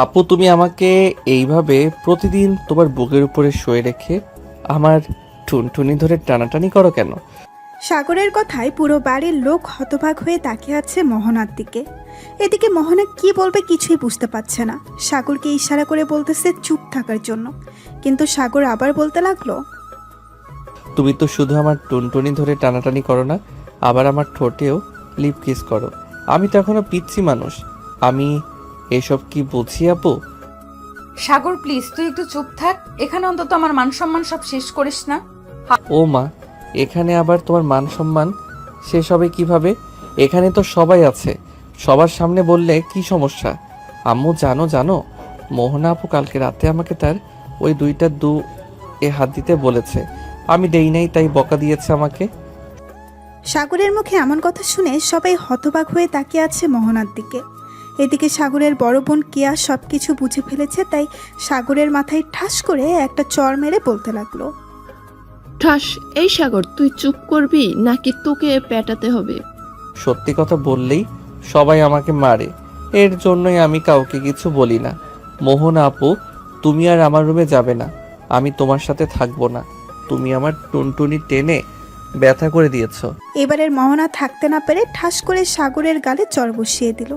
আপু, তুমি আমাকে এইভাবে প্রতিদিন তোমার বুকের উপরে শুয়ে রেখে আমার টুনটুনি ধরে টানাটানি করো কেন? সাগরের কথায় পুরো বাড়ির লোক হতবাক হয়ে তাকিয়ে আছে মোহনার দিকে। এদিকে মোহনা কি বলবে কিছুই বুঝতে পারছে না। সাগরকে ইশারা করে বলতেছে চুপ থাকার জন্য, কিন্তু সাগর আবার বলতে লাগলো, তুমি তো শুধু আমার টুনটুনি ধরে টানাটানি করো না, আবার আমার ঠোঁটেও লিপ কিস করো। আমি তো এখনো পিচ্ছি মানুষ, আমি এসব কি বুঝি আপু? সাগর প্লিজ তুই একটু চুপ থাক, এখানে অন্তত আমার মান সম্মান সব শেষ করিস না। ও মা, এখানে আবার তোমার মান সম্মান শেষ হবে কিভাবে? এখানে তো সবাই আছে, সবার সামনে বললে কি সমস্যা? আম্মু জানো মোহনা আপু কালকে রাতে আমাকে তার ওই দুইটা এ হাত দিতে বলেছে, আমি দেই নাই, তাই বকা দিয়েছে আমাকে। সাগরের মুখে এমন কথা শুনে সবাই হতবাক হয়ে তাকিয়ে আছে মোহনার দিকে। এদিকে সাগরের বড় বোন কেয়া সবকিছু বুঝে ফেলেছে, তাই সাগরের মাথায় ঠাস করে একটা চড় মেরে বলতে লাগলো, ঠাস। এই সাগর, তুই চুপ করবি নাকি তোকে পেটাতে হবে? সত্যি কথা বললেই সবাই আমাকে মারে, এর জন্যই আমি কাউকে কিছু বলি না। মোহনা আপু, তুমি আর আমার রুমে যাবে না, আমি তোমার সাথে থাকবো না। তুমি আমার টুনটুনি টেনে ব্যথা করে দিয়েছো। এবারের মোহনা থাকতে না পেরে ঠাস করে সাগরের গালে চড় বসিয়ে দিল।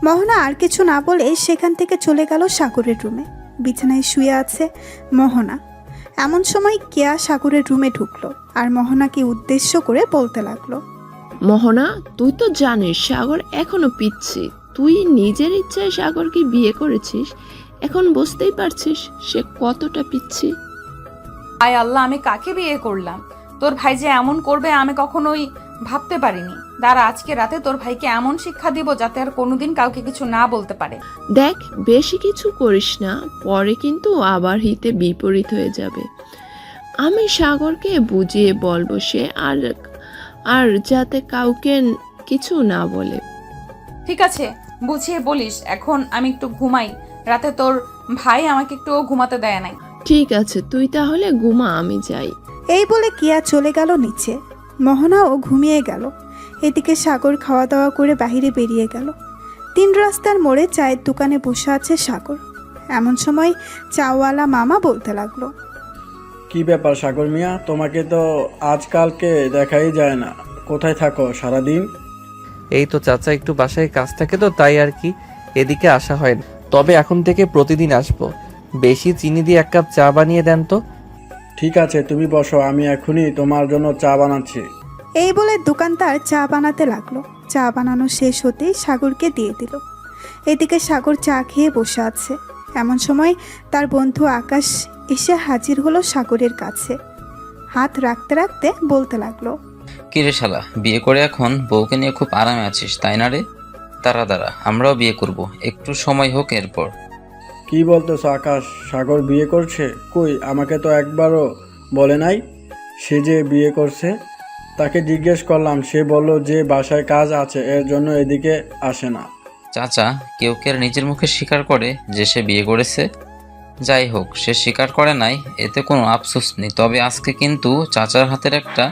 মোহনা আর কিছু না বলে সেখান থেকে চলে গেল সাগরের রুমে। বিছানায় শুয়ে আছে মোহনা। এমন সময় কেয়া সাগরের রুমে ঢুকলো আর মোহনাকে উদ্দেশ্য করে বলতে লাগলো, মোহনা, তুই তো জানিস সাগর এখনো পিচ্ছি। তুই নিজের ইচ্ছায় সাগরকে বিয়ে করেছিস, এখন বুঝতেই পারছিস সে কতটা পিচ্ছি। আয় আল্লাহ, আমি কাকে বিয়ে করলাম? তোর ভাই যে এমন করবে আমি কখনোই ভাবতে পারিনি। দাঁড়া, আজকে রাতে তোর ভাইকে এমন শিক্ষা দিব যাতে আর কোনোদিন কাউকে কিছু না বলতে পারে। দেখ, বেশি কিছু করিস না, পরে কিন্তু আবার হিতে বিপরীত হয়ে যাবে। আমি সাগরকে বুঝিয়ে বলবো, সে আর আর যাতে কাউকে কিছু না বলে। ঠিক আছে, বুঝিয়ে বলিস। এখন আমি একটু ঘুমাই, রাতে তোর ভাই আমাকে একটু ঘুমাতে দেয় নাই। ঠিক আছে, তুই তাহলে ঘুমা, আমি যাই। এই বলে কেয়া চলে গেল নিচে। মোহনাও ঘুমিয়ে গেল। এদিকে সাগর খাওয়া দাওয়া করে বাইরে বেরিয়ে গেল। 3 রাস্তার মোড়ে চায়ের দোকানে বসে আছে সাগর। এমন সময় চাওয়ালা মামা বলতে লাগলো, কি ব্যাপার সাগর মিয়া, তোমাকে তো আজকালকে দেখাই যায় না, কোথায় থাকো সারাদিন? এই তো চাচা, একটু বাসায় কাজ থাকে তো তাই আর কি, এদিকে আসা হয় না। তবে এখন থেকে প্রতিদিন আসবো। বেশি চিনি দিয়ে 1 কাপ চা বানিয়ে দেন তো। ঠিক আছে, তুমি বসো, আমি এখনই তোমার জন্য চা বানাচ্ছি। এই বলে দোকানদার চা বানাতে লাগলো। চা বানানো শেষ হতেই সাগরকে দিয়ে দিল। এদিকে সাগর চা খেয়ে বসে আছে। এমন সময় তার বন্ধু আকাশ এসে হাজির হলো সাগরের কাছে। হাত রাখতে রাখতে বলতে লাগলো, কিরে শালা, বিয়ে করে এখন বউকে নিয়ে খুব আরামে আছিস তাই না রে? দাঁড়া, আমরাও বিয়ে করব, একটু সময় হোক এরপর। কি বলতেছো আকাশ, সাগর বিয়ে করছে? কই, আমাকে তো একবারও বলে নাই সে যে বিয়ে করছে। তাকে জিজ্ঞেস করলাম, সে বলল যে বাসায় কাজ আছে, এর জন্য এদিকে আসে না। চাচা, কেউ কে আর নিজের মুখে স্বীকার করে যে সে বিয়ে করেছে? যাই হোক, সে স্বীকার করে নাই, এতে কোনো আফসোস নেই। তবে আজকে কিন্তু চাচার হাতের একটা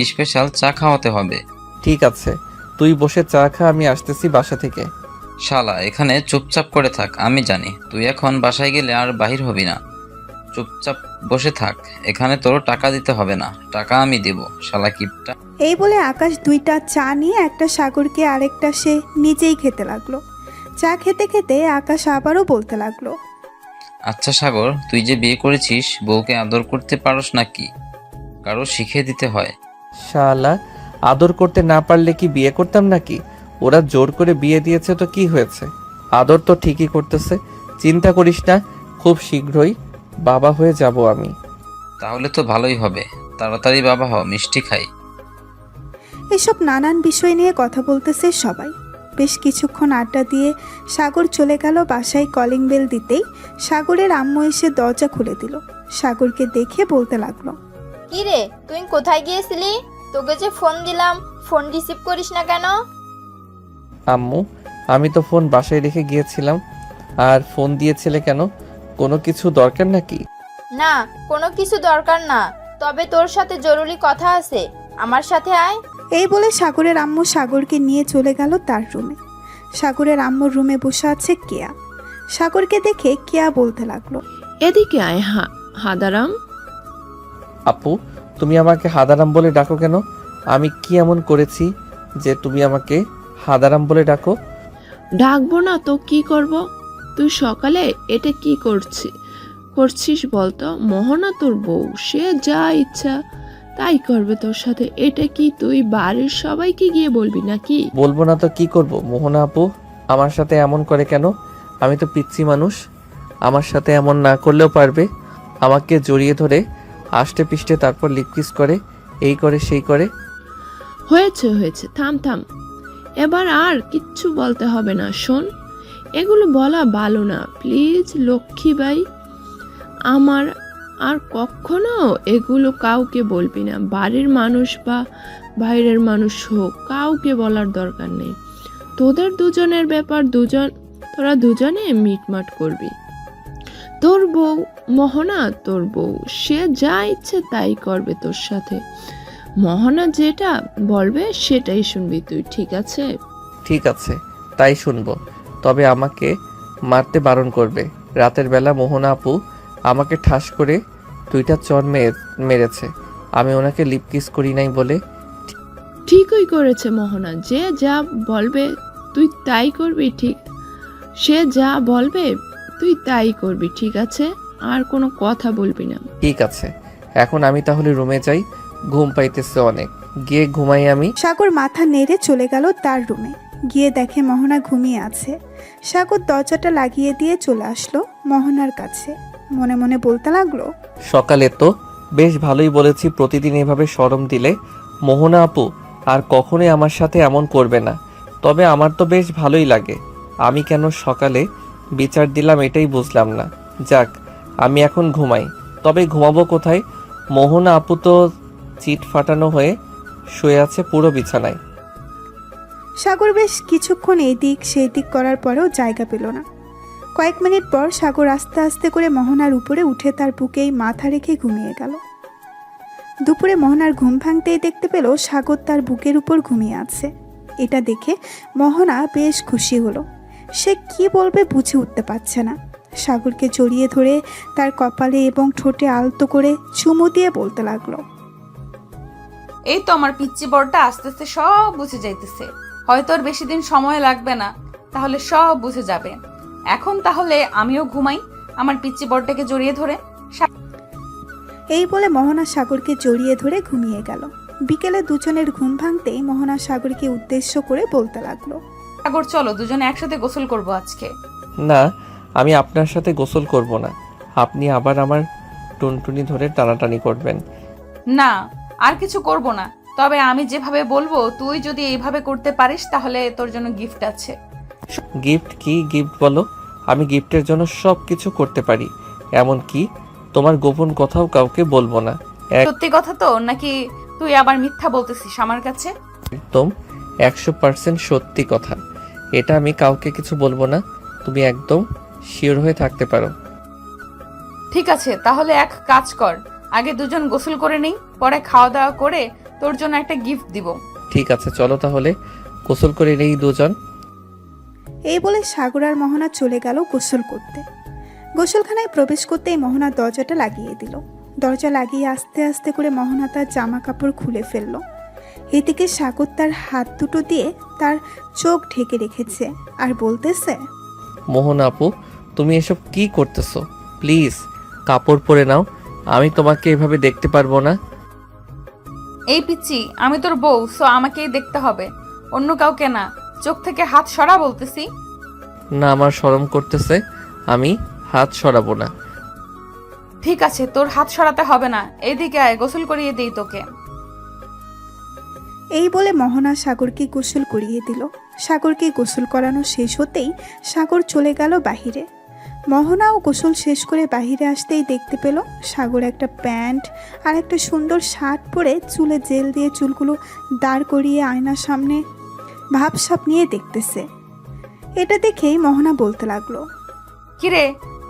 স্পেশাল চা খাওয়াতে হবে। ঠিক আছে, তুই বসে চা খা, আমি আসতেছি বাসা থেকে। শালা, এখানে চুপচাপ করে থাক। আমি জানি তুই এখন বাসায় গেলে আর বাহির হবি না। চুপচাপ বসে থাক, এখানে তোর টাকা দিতে হবে না, টাকা আমি দেব। শালা কিপটা। এই বলে আকাশ 2টা চা নিয়ে একটা সাগরকে আরেকটা সে নিজেই খেতে লাগলো। চা খেতে খেতে আকাশ আবারও বলতে লাগলো, আচ্ছা সাগর, তুই যে বিয়ে করেছিস, বউকে আদর করতে পারস নাকি? কারো শিখিয়ে দিতে হয়। শালা, আদর করতে না পারলে কি বিয়ে করতাম নাকি? ওরা জোর করে বিয়ে দিয়েছে তো কি হয়েছে? আদর তো ঠিকই করতেছে, চিন্তা করিস না, খুব শীঘ্রই বাবা হয়ে যাব আমি। তাহলে তো ভালোই হবে, তাড়াতাড়ি বাবা হ, মিষ্টি খাই। এসব নানান বিষয় নিয়ে কথা বলতেছে সবাই। বেশ কিছুক্ষণ আড্ডা দিয়ে সাগর চলে গেল বাসায়। কলিং বেল দিতেই সাগরের আম্মু এসে দরজা খুলে দিল। সাগরকে দেখে বলতে লাগলো, কি রে, তুই কোথায় গিয়েছিলি? তোকে যে ফোন দিলাম, ফোন রিসিভ করিস না কেন? আম্মু, আমি তো ফোন বাসায় রেখে গিয়েছিলাম। আর ফোন দিয়েছিলে কেন? কোনো কিছু দরকার নাকি? না, কোনো কিছু দরকার না, তবে তোর সাথে জরুরি কথা আছে, আমার সাথে আয়। এই বলে সাগরের আম্মু সাগরকে নিয়ে চলে গেল তার রুমে। সাগরের আম্মুর রুমে বসে আছে কেয়া। সাগরকে দেখে কেয়া বলতে লাগলো। এদিকে আয় হাদারাম। আপু, তুমি আমাকে হাদারাম বলে ডাকো কেন? আমি কি এমন করেছি যে তুমি আমাকে হাদারাম বলে ডাকো? ডাকবো না তো কি করব? তুই সকালে এটা কি করছিস বলতো? মোহনা তোর বউ, সে যা ইচ্ছা তাই করবে তোর সাথে। এটা কি তুই বাড়ির সবাইকে গিয়ে বলবি নাকি? বলবো না তো কি করব? মোহনা আপু আমার সাথে এমন করে কেন? আমি তো পিচ্ছি মানুষ, আমার সাথে এমন না করলেও পারবে। আমাকে জড়িয়ে ধরে আষ্টে পিষ্টে তারপর লিপ কিস করে, এই করে সেই করে। হয়েছে, থাম। এবার আর কিচ্ছু বলতে হবে না। শোন, এগুলো বলা ভালো না, প্লিজ লক্ষ্মী ভাই। আমার আর কখনো এগুলো কাউকে বলবি না। বাড়ির মানুষ বা বাইরের মানুষ হোক, কাউকে বলার দরকার নেই। তোদের দুজনের ব্যাপার, তোরা দুজনে মিটমাট করবি। তোর বউ মোহনা, তোর বউ, সে যা ইচ্ছে তাই করবে তোর সাথে। মোহনা যেটা বলবে সেটাই শুনবি তুই, ঠিক আছে? ঠিক আছে, তাই শুনবো। তবে আমাকে মারতে বারণ করবে। রাতের বেলা মোহনা আপু আমাকে ঠাস করে 2টা চর মেরেছে, আমি ওনাকে লিপ কিস করি নাই বলে। ঠিকই করেছে মোহনা, যে যা বলবে তুই তাই করবি, ঠিক? সে যা বলবে তুই তাই করবি, ঠিক আছে? আর কোনো কথা বলবি না। ঠিক আছে, এখন আমি তাহলে রুমে যাই, ঘুম পাইতেছে অনেক, গিয়ে ঘুমাই আমি। সাগর মাথা নেড়ে চলে গেল তার রুমে। গিয়ে দেখে মোহনা ঘুমিয়ে আছে। সাগর দরজাটা লাগিয়ে দিয়ে চলে আসলো মোহনার কাছে। মনে মনে বলতে লাগলো, সকালে তো বেশ ভালোই বলেছি প্রতিদিন এভাবে শরম দিলে মোহনা আপু আর কখনোই আমার সাথে এমন করবে না। তবে আমার তো বেশ ভালোই লাগে, আমি কেন সকালে বিচার দিলাম এটাই বুঝলাম না। যাক, আমি এখন ঘুমাই। তবে ঘুমাবো কোথায়? মোহনা আপু তো চিট ফাটানো হয়ে শুয়ে আছে পুরো বিছানায়। সাগর বেশ কিছুক্ষণ এই দিক সেই দিক করার পরেও জায়গা পেল না। কয়েক মিনিট পর সাগর আস্তে আস্তে করে মোহনার উপরে উঠে তার বুকেই মাথা রেখে ঘুমিয়ে গেল। দুপুরে মোহনার ঘুম ভাঙতেই দেখতে পেল সাগর তার বুকের উপর ঘুমিয়ে আছে। এটা দেখে মোহনা বেশ খুশি হলো। সে কি বলবে বুঝে উঠতে পারছে না। সাগরকে জড়িয়ে ধরে তার কপালে এবং ঠোঁটে আলতো করে চুমু দিয়ে বলতে লাগলো, এই তো আমার পিচ্চি বড়টা আস্তে আস্তে সব বুঝে যাইতেছে। হয়তো আর বেশি দিন সময় লাগবে না, তাহলে সব বুঝে যাবে। এখন তাহলে আমিও ঘুমাই আমার পিচ্চি বড়টাকে জড়িয়ে ধরে। এই বলে মোহনা সাগরকে জড়িয়ে ধরে ঘুমিয়ে গেল। বিকেলে দুজনের ঘুম ভাঙতেই মোহনা সাগরকে উদ্দেশ্য করে বলতে লাগলো, সাগর চলো দুজনে একসাথে গোসল করব আজকে। না, আমি আপনার সাথে গোসল করব না। আপনি আবার আমার টুনটুনি ধরে টানাটানি করবেন। না, আর কিছু করব না। তবে আমি যেভাবে বলবো তুই যদি এইভাবে করতে পারিস তাহলে তোর জন্য গিফট আছে। গিফট? কি গিফট বলো? আমি গিফটের জন্য সব কিছু করতে পারি, এমন কি তোমার গোপন কথাও কাউকে বলবো না। সত্যি কথা তো, নাকি তুই আবার মিথ্যা বলতেছিস আমার কাছে? একদম 100% সত্যি কথা। এটা আমি কাউকে কিছু বলবো না, তুমি একদম শিওর হয়ে থাকতে পারো। ঠিক আছে, তাহলে এক কাজ কর, আগে দুজন গোসল করে নেই, পরে খাওয়া দাওয়া করে তোর জন্য একটা গিফট দিব। ঠিক আছে, চলো তাহলে গোসল করে নেই দুজন। এই বলে সাগর আর মোহনা চলে গেল গোসল করতে। গোসলখানায় প্রবেশ করতেই মোহনা দরজাটা লাগিয়ে দিল। দরজা লাগিয়ে আস্তে আস্তে করে মোহনা তার জামা কাপড় খুলে ফেলল। এদিকে সাগর তার হাত দুটো দিয়ে তার চোখ ঢেকে রেখেছে আর বলতেছে, মোহনা আপু, তুমি এসব কি করতেছো? প্লিজ কাপড় পরে নাও, আমি তোমাকে এভাবে দেখতে পারবো না। এই পিচ্চি, আমি তোর বউ, সো আমাকেই দেখতে হবে, অন্য কাউকে না। চোখ থেকে হাত সরা বলতেছি। না, আমার শরম করতেছে, আমি হাত সরাবো না। ঠিক আছে, তোর হাত সরাতে হবে না, এইদিকে আয়, গোসল করিয়ে দেই তোকে। এই বলে মোহনা সাগরকে গোসল করিয়ে দিল। সাগরকে গোসল করানো শেষ হতেই সাগর চলে গেল বাহিরে। মোহনাও গোসল শেষ করে বাহিরে আসতেই দেখতে পেল সাগর একটা প্যান্ট আর একটা সুন্দর শার্ট পরে চুলে জেল দিয়ে চুলগুলো দাঁড় করিয়ে আয়নার সামনে ভাবসাব নিয়ে দেখতেছে। এটা দেখেই মোহনা বলতে লাগলো, কিরে,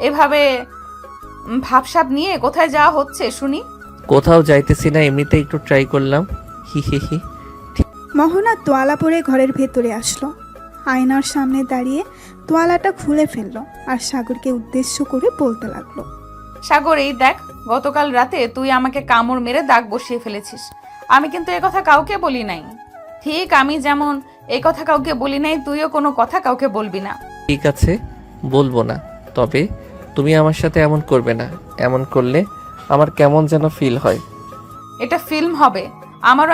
এভাবে ভাবসাব নিয়ে কোথায় যাওয়া হচ্ছে শুনি? কোথাও যাইতেছি না, এমনিতে একটু ট্রাই করলাম, হি হি হি। মোহনা তোয়ালা পরে ঘরের ভেতরে আসলো। আয়নার সামনে দাঁড়িয়ে তোয়ালাটা খুলে ফেললো আর সাগরকে উদ্দেশ্য করে বলতে লাগলো। সাগর, এই দেখ, গতকাল রাতে তুই আমাকে কামড় মেরে দাগ বসিয়ে ফেলেছিস। আমি কিন্তু এ কথা কাউকে বলি নাই। ঠিক আমি যেমন এই কথা কাউকে বলি নাই, তুইও কোনো কথা কাউকে বলবি না। ঠিক আছে, বলবো না। তবে তুমি আমার সাথে এমন করবে না। এমন করলে আমার কেমন যেন ফিল হয়। এটা ফিল্ম হবে, আমারও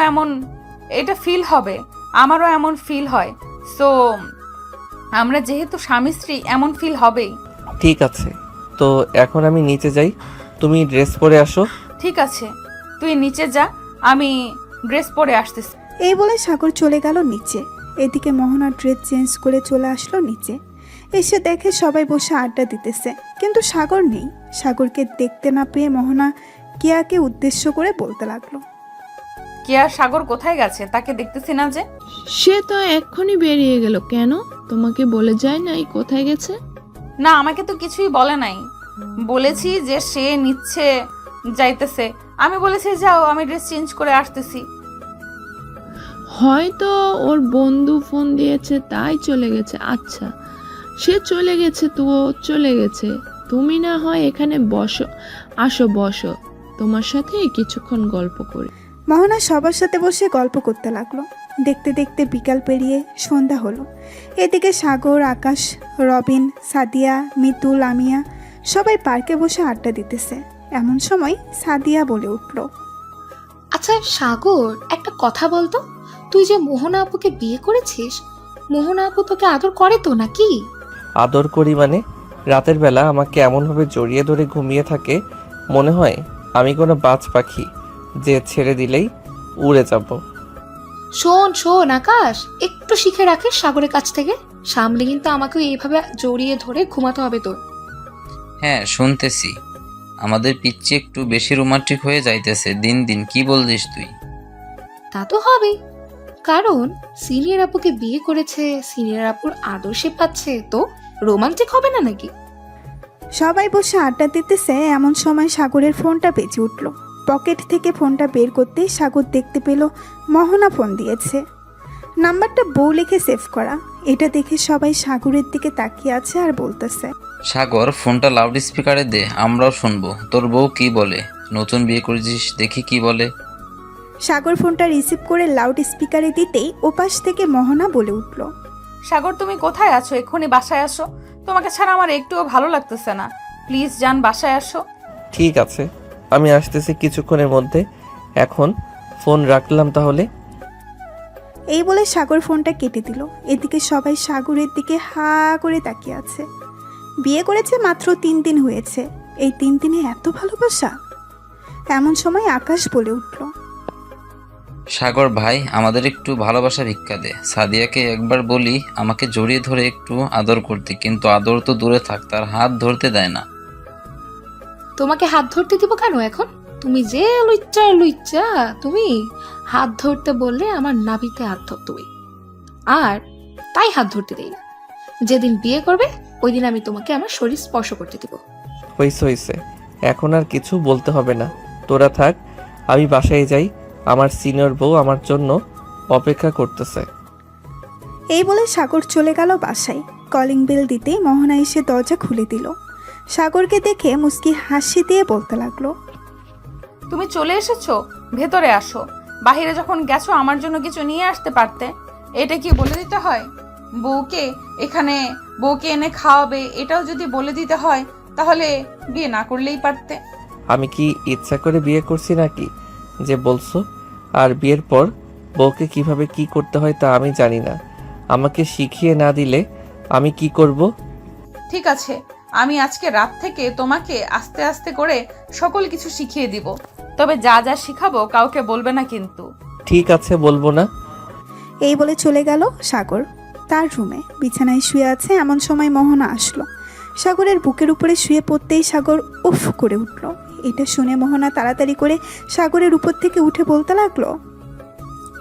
এমন ফিল হয়। সো আমরা যেহেতু স্বামী স্ত্রী, এমন ফিল হবেই। ঠিক আছে, তো এখন আমি নিচে যাই, তুমি ড্রেস পরে আসো। ঠিক আছে, তুই নিচে যা, আমি ড্রেস পরে আসতেছি। এই বলে সাগর চলে গেল নিচে। এদিকে মোহনা ড্রেস চেঞ্জ করে চলে আসলো নিচে। এসে দেখে সবাই বসে আড্ডা দিতেছে, কিন্তু সাগর নেই। সাগরকে দেখতে না পেয়ে মোহনা কেয়াকে উদ্দেশ্য করে বলতে লাগলো। কি আর সাগর কোথায় গেছে? তাকে দেখতেছি না যে। সে তো এক্ষুনি বেরিয়ে গেল। কেন, তোমাকে বলে যায় নাই কোথায় গেছে? না, আমাকে তো কিছুই বলে নাই। বলেছি যে সে নিচ্ছে যাইতেছে, আমি বলেছি যাও, আমি ড্রেস চেঞ্জ করে আসতেছি। হয়তো ওর বন্ধু ফোন দিয়েছে তাই চলে গেছে। আচ্ছা, সে চলে গেছে তো চলে গেছে, তুমি না হয় এখানে বসো, আসো বসো, তোমার সাথে কিছুক্ষণ গল্প করি। মোহনা সবার সাথে বসে গল্প করতে লাগলো। দেখতে দেখতে বিকাল পেরিয়ে সন্ধ্যা হলো। এদিকে সাগর, আকাশ, রবিন, সাদিয়া, মিতু, লামিয়া সবাই পার্কে বসে আড্ডা দিতেছে। এমন সময় সাদিয়া বলে উঠল। আচ্ছা সাগর, একটা কথা বলতো, তুই যে মোহনা আপুকে বিয়ে করেছিস, মোহনা আপু তোকে আদর করে তো নাকি? আদর করি মানে? রাতের বেলা আমাকে এমনভাবে জড়িয়ে ধরে ঘুমিয়ে থাকে, মনে হয় আমি কোনো বাজ পাখি যে ছেড়ে দিলেই উড়ে যাব। শোন শোন আকাশ, একটু শিখে রাখিস সাগরের কাছ থেকে। সামনে কিন্তু আমাকে এইভাবে জড়িয়ে ধরে ঘুমাতে হবে তোর। হ্যাঁ, শুনতেছি। আমাদের পিচ্চি একটু বেশি রোমান্টিক হয়ে যাইতেছে দিন দিন। কি বলছিস তুই? তা তো হবেই, কারণ সিনিয়র আপুকে বিয়ে করেছে, সিনিয়র আপুর আদর্শে পাচ্ছে, তো রোমান্টিক হবে না নাকি? সবাই বসে আড্ডা দিতেছে। এমন সময় সাগরের ফোনটা বেজে উঠল। পকেট থেকে ফোনটা বের করতেই সাগর দেখতে পেল মোহনা ফোন দিয়েছে। নাম্বারটা বউ লিখে সেভ করা। এটা দেখে সবাই সাগরের দিকে তাকিয়ে আছে আর বলতেছে। সাগর, ফোনটা লাউড স্পিকারে দে, আমরাও শুনবো। তোর বউ কি বলে? নতুন বিয়ে করেছিস দেখি কি বলে। সাগর ফোনটা রিসিভ করে লাউড স্পিকারে দিতেই ওপাশ থেকে মোহনা বলে উঠল। সাগর, তুমি কোথায় আছো? এক্ষুনি বাসায় আসো। তোমাকে ছাড়া আমার একটুও ভালো লাগতেছে না। প্লিজ যান, বাসায় আসো। ঠিক আছে, আমি আসতেছি কিছুক্ষণের মধ্যে। এখন ফোন রাখলাম তাহলে। এই বলে সাগর ফোনটা কেটে দিল। এদিকে সবাই সাগরের দিকে হা করে তাকিয়ে আছে। বিয়ে করেছে মাত্র 3 দিন হয়েছে, এই 3 দিনে এত ভালোবাসা? এমন সময় আকাশ বলে উঠল। সাগর ভাই, আমাদের একটু ভালোবাসা ভিক্ষা দে। সাদিয়াকে একবার বলি আমাকে জড়িয়ে ধরে একটু আদর করতে, কিন্তু আদর তো দূরে থাক, তার হাত ধরতে দেয় না। তোমাকে হাত ধরতে দিব কেন এখন? তুমি যে লুচ্চা লুচ্চা, তুমি হাত ধরতে বললে আমার নাভিতে হাত ধর তুমি, আর তাই হাত ধরতে দেই না। যেদিন বিয়ে করবে ওই দিন আমি তোমাকে আমার শরীর স্পর্শ করতে দিব। হইছে, এখন আর কিছু বলতে হবে না। তোরা থাক, আমি বাসায় যাই। আমার সিনিয়র বউ আমার জন্য অপেক্ষা করতেছে। এই বলে সাগর চলে গেল বাসায়। কলিং বেল দিতেই মোহনা এসে দরজা খুলে দিল। সাগরকে দেখে মুস্কি হাসি দিয়ে বলতে লাগলো। তুমি চলে এসেছো, ভেতরে আসো। বাহিরে যখন গেছো আমার জন্য কিছু নিয়ে আসতে পারতে। এটা কি বলে দিতে হয়? বউকে এনে খাওয়াবে, এটাও যদি বলে দিতে হয় তাহলে বিয়ে না করলেই পারতে। আমি কি ইচ্ছা করে বিয়ে করছি নাকি যে বলছো? আর বিয়ের পর বউকে কিভাবে কি করতে হয় তা আমি জানি না। আমাকে শিখিয়ে না দিলে আমি কি করব? ঠিক আছে, আমি আজকে রাত থেকে তোমাকে আস্তে আস্তে করে সকল কিছু শিখিয়ে দিব। তবে যা যা শিখাবো কাউকে বলবে না কিন্তু। ঠিক আছে, বলবো না। এই বলে চলে গেল সাগর তার রুমে। বিছানায় শুয়ে আছে। এমন সময় মোহনা আসলো। সাগরের বুকের উপরে শুয়ে পড়তেই সাগর উফ করে উঠল। এটা শুনে মোহনা তাড়াতাড়ি করে সাগরের উপর থেকে উঠে বলতে লাগলো।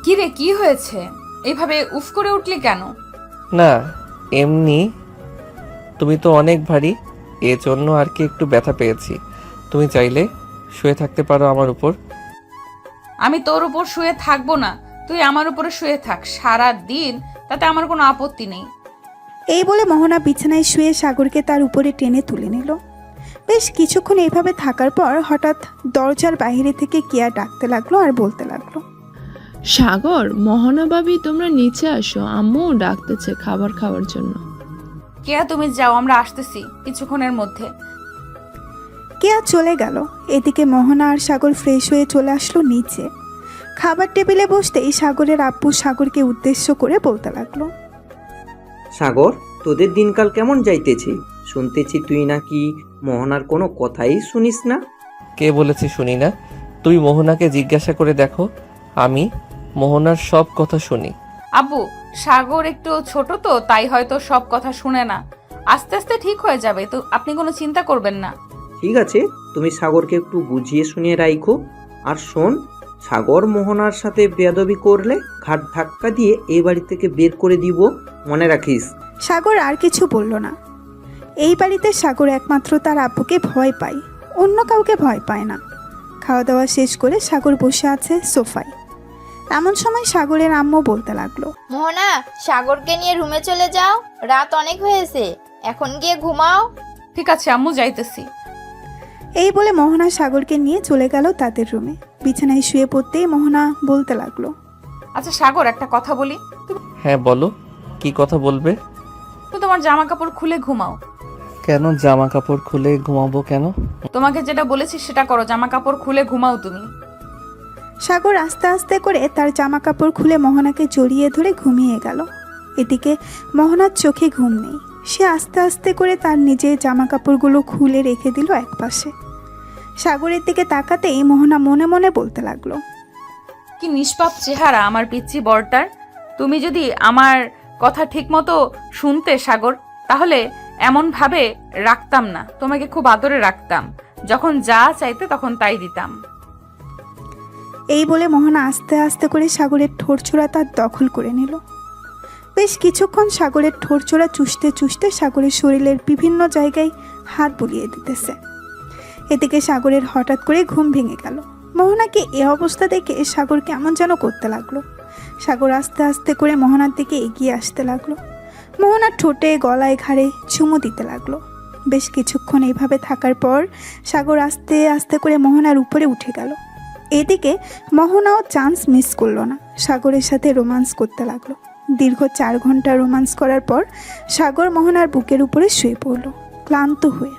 কি রে, কি হয়েছে? এইভাবে উফ করে উঠলি কেন? না, এমনি। তুমি তো অনেক ভারী, এজন্য আর কি একটু ব্যথা পেয়েছি। তুমি চাইলে শুয়ে থাকতে পারো আমার উপর। আমি তোর উপর শুয়ে থাকবো না, তুই আমার উপরে শুয়ে থাক সারা দিন, তাতে আমার কোনো আপত্তি নেই। এই বলে মোহনা বিছানায় শুয়ে সাগরকে তার উপরে টেনে তুলে নিল। বেশ কিছুক্ষণ এইভাবে থাকার পর হঠাৎ দরজার বাইরে থেকে কেয়া ডাকতে লাগলো আর বলতে লাগলো, সাগর, মোহনা ভাবি তোমরা নিচে আসো, আম্মু ডাকতেছে খাবার খাওয়ার জন্য। কেয়া তুমি যাও, আমরা আসতেছি কিছুক্ষণের মধ্যে। কেয়া চলে গেল। এদিকে মোহনা আর সাগর ফ্রেশ হয়ে চলে আসলো নিচে। খাবার টেবিলে বসতেই সাগরের আব্বু সাগরকে উদ্দেশ্য করে বলতে লাগলো, সাগর, তোদের দিনকাল কেমন যাইতেছে? শুনতেছি তুই নাকি মোহনার কোনো কথাই শুনিস না। কে বলেছে শুনি না? তুই মোহনাকে জিজ্ঞাসা করে দেখো, আমি মোহনার সব কথা শুনি। আব্বু, সাগর একটু ছোট তো, তাই হয়তো সব কথা শুনে না। আস্তে আস্তে ঠিক হয়ে যাবে, তো আপনি কোনো চিন্তা করবেন না। ঠিক আছে, তুমি সাগরকে একটু বুঝিয়ে শুনিয়ে রাখো। আর শোন, সাগর মোহনার সাথে বেয়াদবি করলে ঘাট ধাক্কা দিয়ে এই বাড়ি থেকে বের করে দিব, মনে রাখিস। সাগর আর কিছু বলল না। এই বাড়িতে সাগর একমাত্র তার আব্বুকে ভয় পায়, অন্য কাউকে ভয় পায় না। খাওয়া দাওয়া শেষ করে সাগর বসে আছে সোফায়। এমন সময় সাগরের আম্মু বলতে লাগলো, মোহনা, সাগরকে নিয়ে রুমে চলে যাও, রাত অনেক হয়েছে, এখন গিয়ে ঘুমাও। ঠিক আছে আম্মু, যাইতেছি। এই বলে মোহনা সাগরকে নিয়ে চলে গেল তাদের রুমে। বিছানায় শুয়ে পড়তেই মোহনা বলতে লাগলো, আচ্ছা সাগর, একটা কথা বলি। হ্যাঁ বলো, কি কথা বলবে? তুমি তোমার জামা কাপড় খুলে ঘুমাও। কেন জামা কাপড় খুলে ঘুমাবো কেন? তোমাকে যেটা বলেছি সেটা করো, জামা কাপড় খুলে ঘুমাও তুমি। সাগর আস্তে আস্তে করে তার জামা কাপড় খুলে মোহনাকে জড়িয়ে ধরে ঘুমিয়ে গেল। এদিকে মোহনার চোখে ঘুম নেই। সে আস্তে আস্তে করে তার নিজের জামা কাপড়গুলো খুলে রেখে দিল একপাশে। সাগরের দিকে তাকাতেই মোহনা মনে মনে বলতে লাগলো, কি নিষ্পাপ চেহারা আমার পিচ্চি বরটার। তুমি যদি আমার কথা ঠিক মতো শুনতে সাগর, তাহলে এমন ভাবে রাখতাম না, তোমাকে খুব আদরে রাখতাম, যখন যা চাইতে তখন তাই দিতাম। এই বলে মোহনা আস্তে আস্তে করে সাগরের ঠোঁটছোড়া তার দখল করে নিল। বেশ কিছুক্ষণ সাগরের ঠোঁটছোড়া চুষতে চুষতে সাগরের শরীরের বিভিন্ন জায়গায় হাত বুলিয়ে দিতেছে। এদিকে সাগরের হঠাৎ করে ঘুম ভেঙে গেল। মোহনাকে এ অবস্থা দেখে সাগর কেমন যেন করতে লাগলো। সাগর আস্তে আস্তে করে মোহনার দিকে এগিয়ে আসতে লাগলো। মোহনার ঠোঁটে গলায় ঘাড়ে চুমু দিতে লাগলো। বেশ কিছুক্ষণ এইভাবে থাকার পর সাগর আস্তে আস্তে করে মোহনার উপরে উঠে গেল। এদিকে মোহনাও চান্স মিস করলো না, সাগরের সাথে রোমান্স করতে লাগলো। দীর্ঘ 4 ঘন্টা রোমান্স করার পর সাগর মোহনার বুকের উপরে শুয়ে পড়ল ক্লান্ত হয়ে।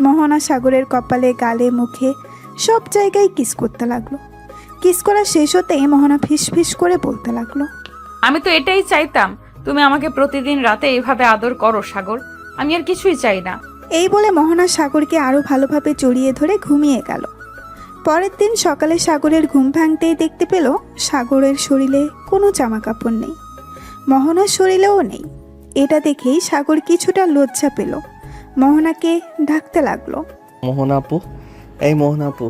মোহনা সাগরের কপালে, গালে, মুখে সব জায়গায় কিস করতে লাগলো। কিস করা শেষ হতেই মোহনা ফিস ফিস করে বলতে লাগলো, আমি তো এটাই চাইতাম, তুমি আমাকে প্রতিদিন রাতে এইভাবে আদর করো সাগর, আমি আর কিছুই চাই না। এই বলে মোহনা সাগরকে আরও ভালোভাবে জড়িয়ে ধরে ঘুমিয়ে গেল। পরের দিন সকালে সাগরের ঘুম ভাঙতেই দেখতে পেল সাগরের শরীরে কোনো জামা কাপড় নেই, মোহনার শরীরেও নেই। এটা দেখেই সাগর কিছুটা লজ্জা পেল। মোহনাকে ডাকতে লাগলো, মোহনা আপু, এই মোহনা আপু,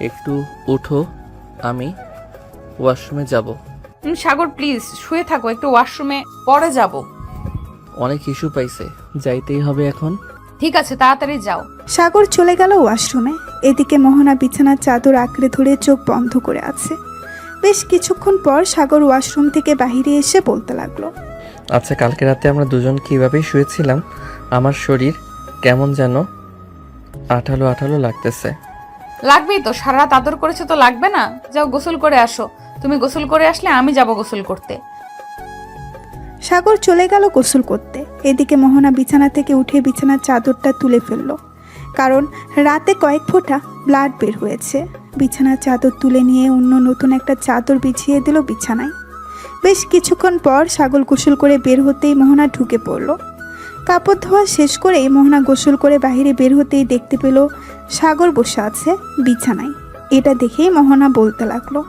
একটু উঠো, আমি ওয়াশরুমে যাব। সাগর প্লিজ শুয়ে থাকো, একটু ওয়াশরুমে পরে যাব। অনেক ইস্যু পাইছে, যাইতেই হবে এখন। ঠিক আছে, তাড়াতাড়ি যাও। সাগর চলে গেল ওয়াশরুমে। এদিকে মোহনা বিছানার চাদর আঁকড়ে ধরে চোখ বন্ধ করে আছে। বেশ কিছুক্ষণ পর সাগর ওয়াশরুম থেকে বাইরে এসে বলতে লাগলো, আচ্ছা কালকে রাতে আমরা দুজন কিভাবে শুয়েছিলাম, আমার শরীর কেমন যেন আঠালো আঠালো লাগতেছে। লাগবেই তো, সারা রাত আদর করেছো তো লাগবে না? যাও গোসল করে আসো, তুমি গোসল করে আসলে আমি যাব গোসল করতে। সাগর চলে গেল গোসল করতে। এদিকে মোহনা বিছানা থেকে উঠে বিছানার চাদরটা তুলে ফেলল, কারণ রাতে কয়েক ফোঁটা ব্লাড বের হয়েছে। বিছানার চাদর তুলে নিয়ে অন্য নতুন একটা চাদর বিছিয়ে দিল বিছানায়। বেশ কিছুক্ষণ পর সাগর গোসল করে বের হতেই মোহনা ঢুকে পড়ল। কাপড় ধোয়া শেষ করেই মোহনা গোসল করে বাইরে বের হতেই দেখতে পেল সাগর বসে আছে বিছানায়। এটা দেখেই মোহনা বলতে লাগলো,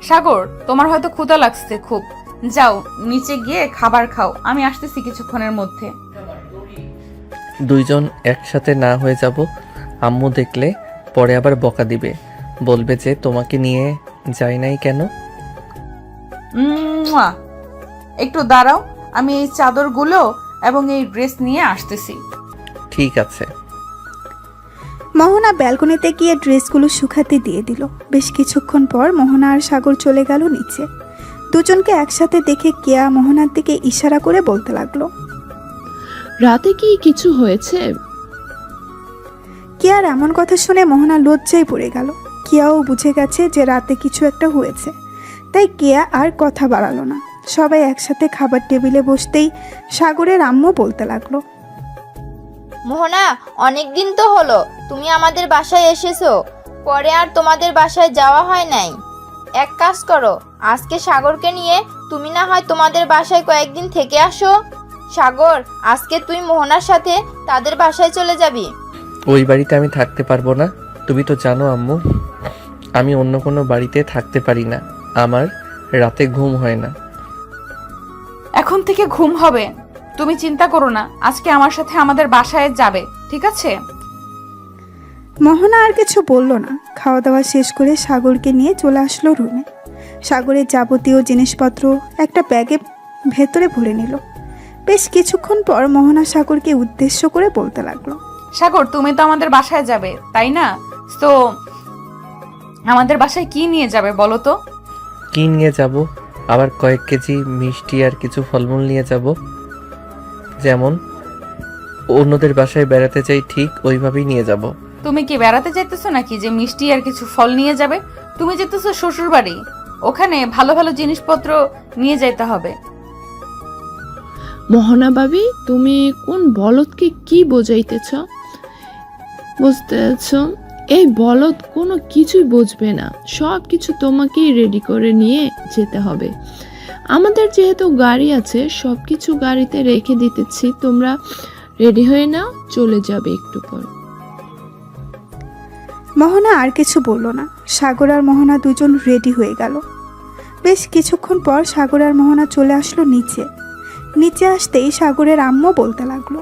সাগর তোমার হয়তো ক্ষুধা লাগছে খুব, যাও নিচে গিয়ে খাবার খাও, আমি আসতেছি কিছুক্ষণের মধ্যে। দুইজন একসাথে না হয়ে যাব, আম্মু দেখলে পরে আবার বকা দিবে, বলবে যে তোমাকে নিয়ে যাই নাই কেন। মুয়া। একটু দাঁড়াও, আমি এই চাদরগুলো এবং এই ড্রেস নিয়ে আসতেছি। ঠিক আছে। মোহনা ব্যালকনিতে গিয়ে ড্রেসগুলো শুকাতে দিয়ে দিল। বেশ কিছুক্ষণ পর মোহনা আর সাগর চলে গেল নিচে। দুজনকে একসাথে দেখে কেয়া মোহনার দিকে ইশারা করে বলতে লাগলো, রাতে কি কিছু হয়েছে? কিয়ার এমন কথা শুনে মোহনা লজ্জায় পড়ে গেল। কিয়াও বুঝে গেছে যে রাতে কিছু একটা হয়েছে, তাই কিয়া আর কথা বাড়ালো না। সবাই একসাথে খাবার টেবিলে বসতেই সাগরের আম্মু বলতে লাগলো, মোহনা, অনেক দিন তো হলো তুমি আমাদের বাসায় এসেছো, পরে আর তোমাদের বাসায় যাওয়া হয় নাই। এক কাজ করো, আজকে সাগরকে নিয়ে তুমি না হয় তোমাদের বাসায় কয়েকদিন থেকে আসো। সাগর, আজকে তুই মোহনার সাথে তাদের বাসায় চলে যাবি। ওই বাড়িতে আমি থাকতে পারবো না। তুমি তো জানো আম্মু, আমি অন্য কোনো বাড়িতে থাকতে পারি না। আমার রাতে ঘুম হয় না। এখন থেকে ঘুম হবে, তুমি চিন্তা করো না। আজকে আমার সাথে আমাদের বাসায় যাবে, ঠিক আছে? মোহনা আর কিছু বলল না। খাওয়া দাওয়া শেষ করে সাগরকে নিয়ে চলে আসলো রুমে। সাগরের যাবতীয় জিনিসপত্র একটা ব্যাগে ভেতরে ভরে নিল। বেশ কিছুক্ষণ পর মোহনা সাগরকে উদ্দেশ্য করে বলতে লাগলো, সাগর, তুমি তো আমাদের বাসায় যাবে, তাই না? তো আমাদের বাসায় কি নিয়ে যাবে বলো তো? কি নিয়ে যাব? আবার কয়েক কেজি মিষ্টি আর কিছু ফলমূল নিয়ে যাব। যেমন অন্যদের বাসায় বেড়াতে যাই ঠিক ওইভাবেই নিয়ে যাব। তুমি কি বেড়াতে যাইতেছো নাকি যে মিষ্টি আর কিছু ফল নিয়ে যাবে? তুমি যেতেছো শ্বশুর বাড়ি, ওখানে ভালো ভালো জিনিসপত্র নিয়ে যাইতে হবে। মোহনা ভাবি, তুমি কোন বলদকে কি বোঝাইতেছ? বুঝতেছ? এই বলদ কোনো কিছুই বুঝবে না। সব কিছু তোমাকেই রেডি করে নিয়ে যেতে হবে। আমাদের যেহেতু গাড়ি আছে, সব কিছু গাড়িতে রেখে দিতেছি, তোমরা রেডি হয়ে নাও, চলে যাবে একটু পর। মোহনা আর কিছু বলল না। সাগর আর মোহনা দুজন রেডি হয়ে গেল। বেশ কিছুক্ষণ পর সাগর আর মোহনা চলে আসলো নিচে। নিচে আসতেই সাগরের আম্মু বলতে লাগলো,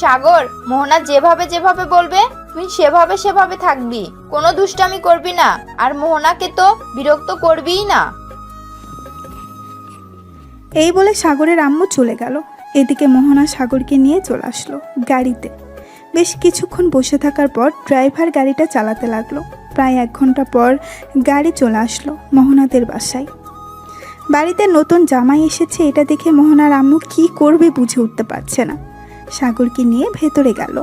সাগর, মোহনা যেভাবে যেভাবে বলবে তুই সেভাবে সেভাবে থাকবি, কোনো দুষ্টামি করবি না, আর মোহনাকে তো বিরক্ত করবিই না। এই বলে সাগরের আম্মু চলে গেল। এদিকে মোহনা সাগরকে নিয়ে চলে আসলো গাড়িতে। বেশ কিছুক্ষণ বসে থাকার পর ড্রাইভার গাড়িটা চালাতে লাগলো। প্রায় 1 ঘন্টা পর গাড়ি চলে আসলো মোহনাদের বাসায়। বাড়িতে নতুন জামাই এসেছে, এটা দেখে মোহনার আম্মু কি করবে বুঝে উঠতে পারছে না। সাগরকে নিয়ে ভেতরে গেল।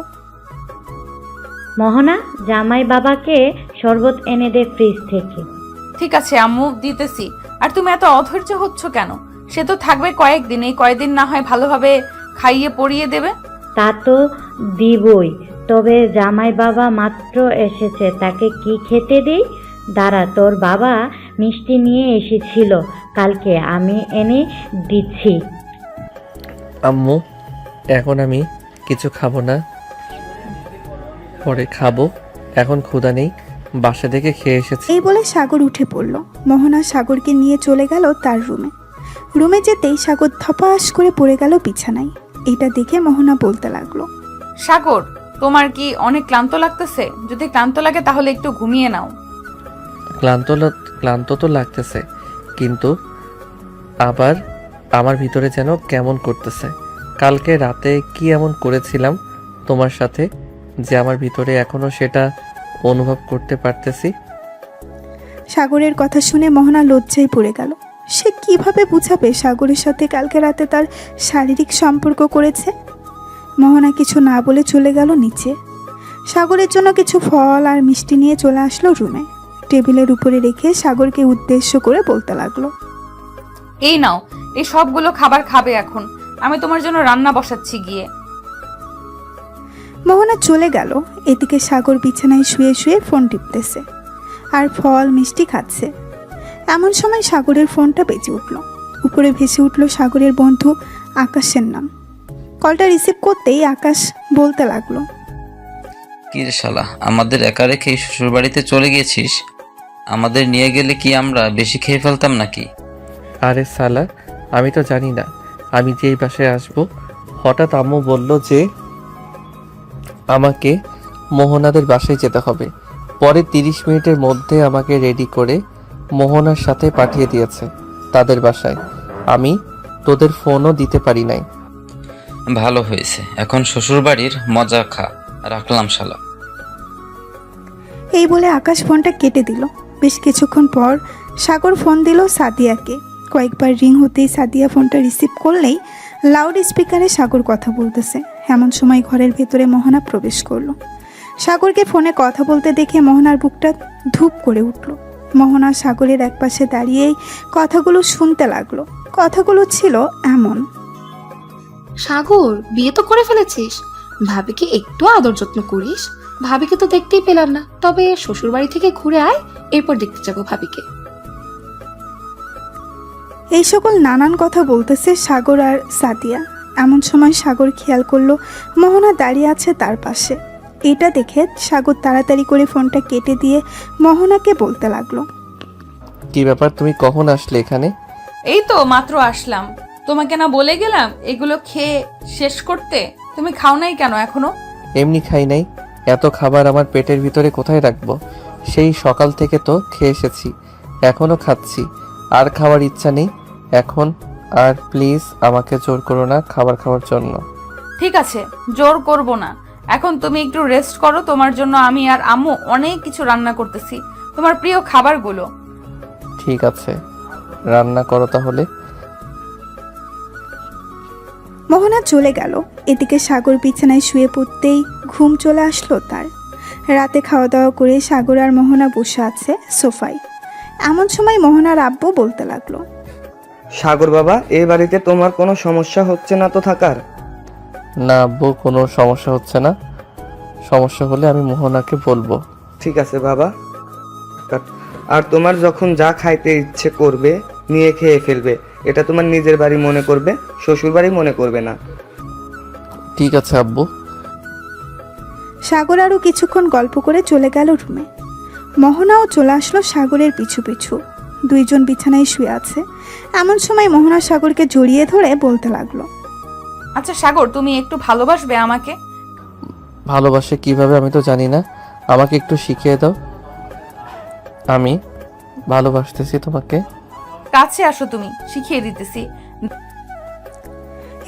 মোহনা, জামাই বাবাকে শরবত এনে দে ফ্রিজ থেকে। ঠিক আছে আম্মু, দিতেছি। আর তুমি এত অধৈর্য হচ্ছ কেন? সে তো থাকবে কয়েকদিন, এই কয়েকদিন না হয় ভালোভাবে খাইয়ে পরিয়ে দেবে। তা তো দিবই, তবে জামাই বাবা মাত্র এসেছে, তাকে কি খেতে দিই? দাঁড়া, তোর বাবা মিষ্টি নিয়ে এসেছিল কালকে, আমি এনে দিচ্ছি। আম্মু, এখন আমি কিছু খাবো না, পরে খাবো। এখন ক্ষুধা নেই, বাসা থেকে খেয়ে এসেছি। এই বলে সাগর উঠে পড়ল। মোহনা সাগরকে নিয়ে চলে গেল তার রুমে। রুমে যেতেই সাগর ধপাস করে পড়ে গেল বিছানায়। এটা দেখে মোহনা বলতে লাগলো, সাগর, তোমার কি অনেক ক্লান্ত লাগতেছে? যদি ক্লান্ত লাগে তাহলে একটু ঘুমিয়ে নাও। ক্লান্ত তো লাগতেছে, কিন্তু আবার আমার ভিতরে যেন কেমন করতেছে। কালকে রাতে কি এমন করেছিলাম তোমার সাথে যে আমার ভিতরে এখনো সেটা অনুভব করতে পারতেছি। সাগরের কথা শুনে মোহনা লজ্জায় পড়ে গেল। সে কিভাবে বুঝাবে সাগরের সাথে কালকে রাতে তার শারীরিক সম্পর্ক করেছে। মোহনা কিছু না বলে চলে গেল নিচে। সাগরের জন্য কিছু ফল আর মিষ্টি নিয়ে চলে আসলো রুমে। টেবিলের উপরে রেখে সাগরকে উদ্দেশ্য করে বলতে লাগলো, এই নাও, এই সবগুলো খাবার খাবে এখন। আমি তোমার জন্য রান্না বসাচ্ছি গিয়ে। মোহনা চলে গেল। এদিকে সাগর বিছানায় শুয়ে শুয়ে ফোন টিপতেছে আর ফল মিষ্টি খাচ্ছে। এমন সময় সাগরের ফোনটা বেজে উঠল। উপরে ভেসে উঠল সাগরের বন্ধু আকাশের নাম। কলটা রিসিভ করতেই আকাশ বলতে লাগলো, কি রে শালা, আমাদের একা রেখে শ্বশুর বাড়িতে চলে গেছিস? আমাদের নিয়ে গেলে কি আমরা বেশি খেয়ে ফেলতাম নাকি? আরে সালা, আমি তো জানি না আমি যে এই বাসায় আসবো। হঠাৎ আম্মু বলল যে আমাকে মোহনাদের বাসায় যেতে হবে। পরে 30 মিনিটের মধ্যে আমাকে রেডি করে মোহনার সাথে পাঠিয়ে দিয়েছে তাদের বাসায়। আমি তোদের ফোনও দিতে পারি নাই। ভালো হয়েছে, এখন শ্বশুর বাড়ির মজা খা। রাখলাম শালা। এই বলে আকাশ ফোনটা কেটে দিল। বেশ কিছুক্ষণ পর সাগর ফোন দিল সাদিয়াকে। কয়েকবার রিং হতেই সাদিয়া ফোনটা রিসিভ করলেই লাউড স্পিকারে সাগর কথা বলতেছে। এমন সময় ঘরের ভেতরে মোহনা প্রবেশ করলো। সাগরকে ফোনে কথা বলতে দেখে মোহনার বুকটা ধূপ করে উঠল। মোহনা সাগরের একপাশে দাঁড়িয়েই কথাগুলো শুনতে লাগলো। কথাগুলো ছিল এমন: সাগর, বিয়ে তো করে ফেলেছিস, ভাবিকে একটু আদর যত্ন করিস। ভাবিকে তো দেখতেই পেলাম না, তবে শ্বশুর বাড়ি থেকে ঘুরে আয়, এরপর দেখতে যাবো ভাবিকে। এই সকল নানান কথা বলতেছে সাগর আর সাদিয়া। এমন সময় সাগর খেয়াল করলো মোহনা দাঁড়িয়ে আছে তার পাশে। এটা দেখে সাগর তাড়াতাড়ি করে ফোনটা কেটে দিয়ে মোহনাকে বলতে লাগলো: কি ব্যাপার, তুমি কখন আসলে এখানে? এই তো মাত্র আসলাম। তোমাকে না বলে গেলাম এগুলো খেয়ে শেষ করতে? তুমি খাও নাই কেন এখনো? এমনি খাই নাই, এত খাবার আমার পেটের ভিতরে কোথায় রাখবো? সেই সকাল থেকে তো খেয়ে এসেছি, এখনো খাচ্ছি, আর খাওয়ার ইচ্ছা নেই এখন। আর প্লিজ আমাকে জোর করো না খাবার খাওয়ার জন্য। ঠিক আছে, জোর করব না। এখন তুমি একটু রেস্ট করো, তোমার জন্য আমি আর আম্মু অনেক কিছু রান্না করতেছি, তোমার প্রিয় খাবারগুলো। ঠিক আছে, রান্না করো তাহলে। মোহনা চলে গেল। এদিকে সাগর বিছানায় শুয়ে পড়তেই ঘুম চলে আসলো তার। রাতে খাওয়া দাওয়া করে সাগর আর মোহনা বসে আছে সোফায়। এমন সময় মোহনার আব্বু বলতে লাগলো: সাগর বাবা, এই বাড়িতে তোমার কোনো সমস্যা হচ্ছে না তো থাকার? না আব্বু, কোনো সমস্যা হচ্ছে না। সমস্যা হলে আমি মোহনাকে বলবো। ঠিক আছে বাবা। আর তোমার যখন যা খাইতে ইচ্ছে করবে নিয়ে খেয়ে ফেলবে, এটা তোমার নিজের বাড়ি মনে করবে, শ্বশুর বাড়ি মনে করবে না। ঠিক আছে আব্বু। সাগর আরও কিছুক্ষণ গল্প করে চলে গেল রুমে। মোহনাও চলে আসলো সাগরের পিছু পিছু। দুইজন বিছানায় শুয়ে আছে। এমন সময় মোহনা সাগরকে জড়িয়ে ধরে বলতে লাগলো: আচ্ছা সাগর, তুমি একটু ভালোবাসবে আমাকে? ভালোবাসে কিভাবে আমি তো জানি না, আমাকে একটু শিখিয়ে দাও। আমি ভালোবাসতেছি তোমাকে। কাছে আসো, তুমি শিখিয়ে দিতেছি।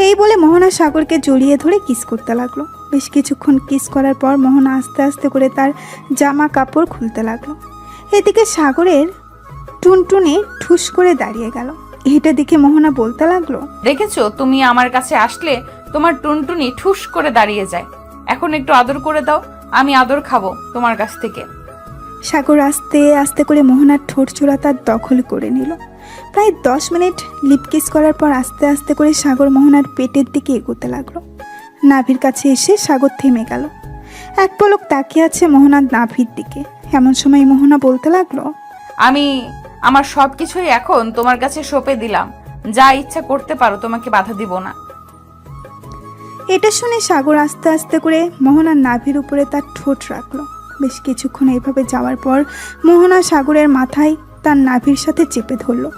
এই বলে মোহনা সাগরকে জড়িয়ে ধরে কিস করতে লাগলো। বেশ কিছুক্ষণ কিস করার পর মোহনা আস্তে আস্তে করে তার জামা কাপড় খুলতে লাগলো। এদিকে সাগরের টুনটুনি ঠুস করে দাঁড়িয়ে গেল। এটা দেখে মোহনা বলতে লাগলো: দেখেছো, তুমি আমার কাছে আসলে তোমার টুনটুনি ঠুস করে দাঁড়িয়ে যায়। এখন একটু আদর করে দাও, আমি আদর খাবো তোমার কাছ থেকে। সাগর আস্তে আস্তে করে মোহনার ঠোঁট চূড়া তার দখল করে নিল। প্রায় 10 মিনিট লিপ কিস করার পর আস্তে আস্তে করে সাগর মোহনার পেটের দিকে এগোতে লাগলো। নাভির কাছে এসে সাগর থেমে গেল। এক পলক তাকিয়ে আছে মোহনার নাভির দিকে। এমন সময় মোহনা বলতে লাগলো: আমি আমার সব কিছুই এখন তোমার কাছে সঁপে দিলাম, যা ইচ্ছা করতে পারো, তোমাকে বাধা দিব না। এটা শুনে সাগর আস্তে আস্তে করে মোহনার নাভির উপরে তার ঠোঁট রাখলো। বেশ কিছুক্ষণ এইভাবে যাওয়ার পর মোহনা সাগরের মাথায় তার নাভির সাথে চেপে ধরলো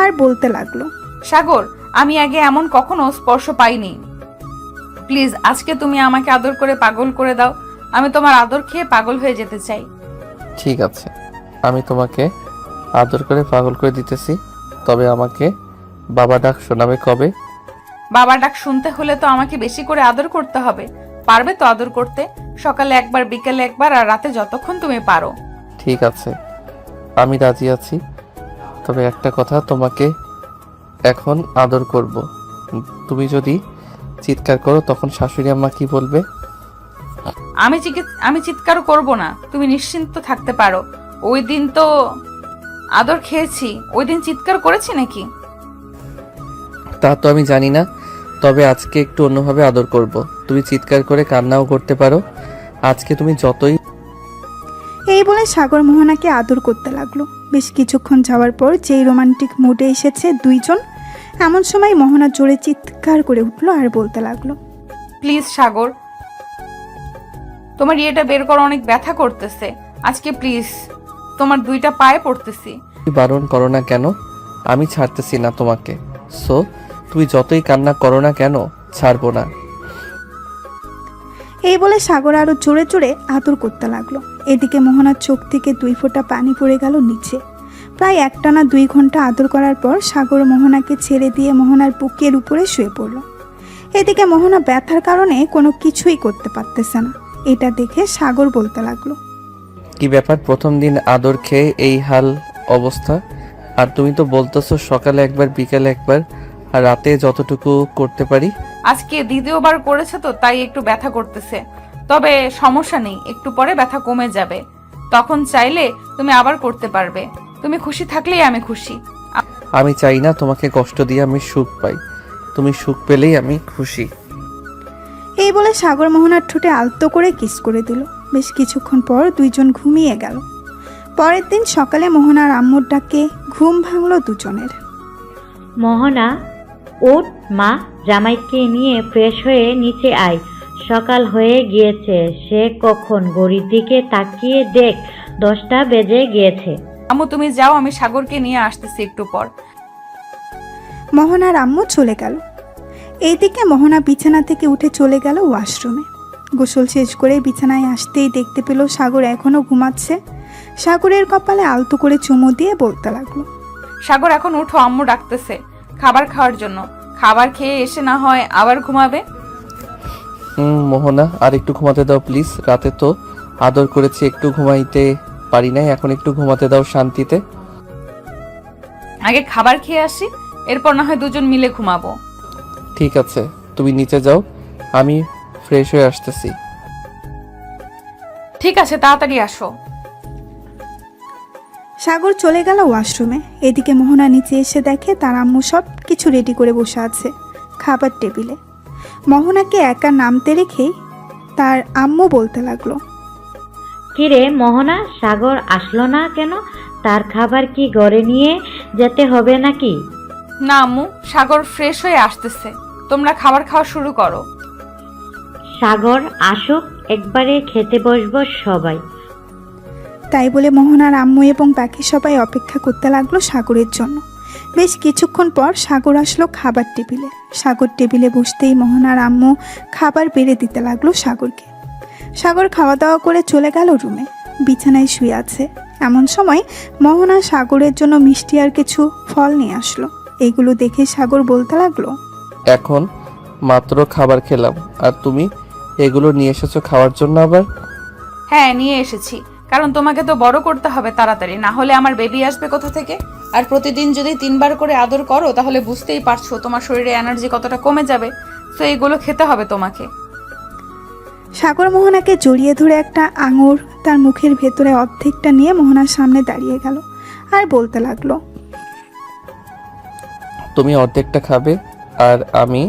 আর বলতে লাগলো: সাগর, আমি আগে এমন কখনো স্পর্শ পাইনি। প্লিজ আজকে তুমি আমাকে আদর করে পাগল করে দাও, আমি তোমার আদর খেয়ে পাগল হয়ে যেতে চাই। ঠিক আছে, আমি তোমাকে আদর করে পাগল করে দিতেছি, তবে আমাকে বাবা ডাক শোনাবে কবে? বাবা ডাক শুনতে হলে তো আমাকে বেশি করে আদর করতে হবে। পারবে তো আদর করতে? সকালে একবার, বিকেলে একবার, আর রাতে যতক্ষণ তুমি পারো। ঠিক আছে, আমি রাজি আছি। তবে একটা কথা, তোমাকে এখন আদর করব। তুমি যদি চিৎকার করো তখন শাশুড়ি আম্মা কি বলবে? আমি চিৎকার করব না, তুমি নিশ্চিন্ত থাকতে পারো। ওই দিন তো আদর খেয়েছি, ওই দিন চিৎকার করেছি নাকি? তা তো আমি জানি না, তবে আজকে একটু অন্যভাবে আদর করব। তুমি চিৎকার করে কান্নাও করতে পারো। আজকে তুমি যতই। এই বলে সাগর মোহনাকে আদর করতে লাগলো। বেশ কিছুক্ষণ যাওয়ার পর যেই রোমান্টিক মুডে এসেছে দুইজন, এমন সময় মোহনা জোরে চিৎকার করে উঠলো আর বলতে লাগলো: প্লিজ সাগর, তোমার ইয়েটা বের করা অনেক ব্যথা করতেছে। আজকে প্লিজ তোমার 2টা পায়ে পড়তেছি। বারণ করো না কেন, আমি ছাড়তেছি না তোমাকে। সো তুমি যতই কান্না করো না কেন, ছাড়বো না। এই বলে সাগর আরো জোরে জোরে আদর করতে লাগলো। এদিকে মোহনার চোখ থেকে 2 ফোঁটা পানি পড়ে গেল নিচে। প্রায় একটানা 2 ঘন্টা আদর করার পর সাগর মোহনাকে ছেড়ে দিয়ে মোহনার বুকের উপরে শুয়ে পড়ল। এদিকে মোহনা ব্যথার কারণে কোনো কিছুই করতে পারতেছে না। এটা দেখে সাগর বলতে লাগলো: কি ব্যাপার, প্রথম দিন আদর খেয়ে এই হাল অবস্থা? আর তুমি তো বলতেছো সকালে একবার বিকালে একবার, আর রাতে যতটুকু করতে পারি। আজকে দ্বিতীয়বার করেছে তো তাই একটু ব্যথা করতেছে, তবে সমস্যা নেই, একটু পরে ব্যথা কমে যাবে। তখন চাইলে তুমি আবার করতে পারবে। তুমি খুশি থাকলেই আমি খুশি। আমি চাই না তোমাকে কষ্ট দিয়ে আমি সুখ পাই, তুমি সুখ পেলেই আমি খুশি। এই বলে সাগর মোহনার ঠোঁটে আলতো করে কিস করে দিল। বেশ কিছুক্ষণ পর দুইজন ঘুমিয়ে গেল। পরের দিন সকালে মোহনার আম্মুর ডাকে ঘুম ভাঙলো দুজনের। মোহনা, ওঠ মা, জামাইকে নিয়ে ফ্রেশ হয়ে নিচে আয়। সকাল হয়ে গিয়েছে। সে কখন ঘড়ির দিকে তাকিয়ে দেখ 10টা বেজে গিয়েছে। আম্মু তুমি যাও, আমি সাগরকে নিয়ে আসতেছি একটু পর। মোহনার আম্মু চলে গেল। এইদিকে মোহনা বিছানা থেকে উঠে চলে গেল ওয়াশরুমে। গোসল শেষ করে বিছানায় আসতেই দেখতে পেল সাগর এখনো ঘুমাচ্ছে। সাগরের কপালে আলতো করে চুমু দিয়ে বলতে লাগলো, সাগর এখন উঠো, আম্মু ডাকতেছে খাবার খাওয়ার জন্য। খাবার খেয়ে এসে না হয় আবার ঘুমাবে। মোহনা, আর একটু ঘুমাতে দাও প্লিজ। রাতে তো আদর করেছি, একটু ঘুমাইতে পারি নাই, এখন একটু ঘুমাতে দাও শান্তিতে। আগে খাবার খেয়ে আসি, এরপর না হয় দুজন মিলে ঘুমাবো। ঠিক আছে, তুমি নিচে যাও, আমি ফ্রেশ হয়ে আসতেছি। ঠিক আছে, তাড়াতাড়ি আসো। সাগর চলে গেল ওয়াশরুমে। এদিকে মোহনা নিচে এসে দেখে তার আম্মু সব কিছু রেডি করে বসে আছে খাবার টেবিলে। মোহনাকে একা নামতে রেখেই তার আম্মু বলতে লাগলো, কিরে মোহনা, সাগর আসলো না কেন? তার খাবার কি ঘরে নিয়ে যেতে হবে নাকি? না আম্মু, সাগর ফ্রেশ হয়ে আসতেছে, তোমরা খাবার খাওয়া শুরু করো। সাগর আসুক, একবারে খেতে বসবো সবাই। তাই বলে মোহনার আম্মু এবং বাকি সবাই অপেক্ষা করতে লাগলো সাগরের জন্য। বেশ কিছুক্ষণ পর সাগর আসলো খাবার টেবিলে। সাগর টেবিলে বসতেই মোহনার আম্মু খাবার বেড়ে দিতে লাগলো সাগরকে। সাগর খাওয়া দাওয়া করে চলে গেল রুমে। বিছানায় শুয়ে আছে। এমন সময় মোহনা সাগরের জন্য মিষ্টি আর কিছু ফল নিয়ে আসলো। এইগুলো দেখে সাগর বলতে লাগলো, এখন মাত্র খাবার খেলাম আর তুমি এগুলো নিয়ে এসেছো খাওয়ার জন্য আবার? হ্যাঁ নিয়ে এসেছি, কারণ তোমাকে তো বড় করতে হবে তাড়াতাড়ি, না হলে আমার বেবি আসবে কোথা থেকে। আর প্রতিদিন যদি 3 বার করে আদর করো তাহলে বুঝতেই পারছো তোমার শরীরে এনার্জি কতটা কমে যাবে। তো এইগুলো খেতে হবে তোমাকে। সাগর মোহনাকে জড়িয়ে ধরে একটা আঙুর তার মুখের ভেতরে অর্ধেকটা নিয়ে মোহনার সামনে দাঁড়িয়ে গেল আর বলতে লাগলো, তুমি অর্ধেকটা খাবে আর আমি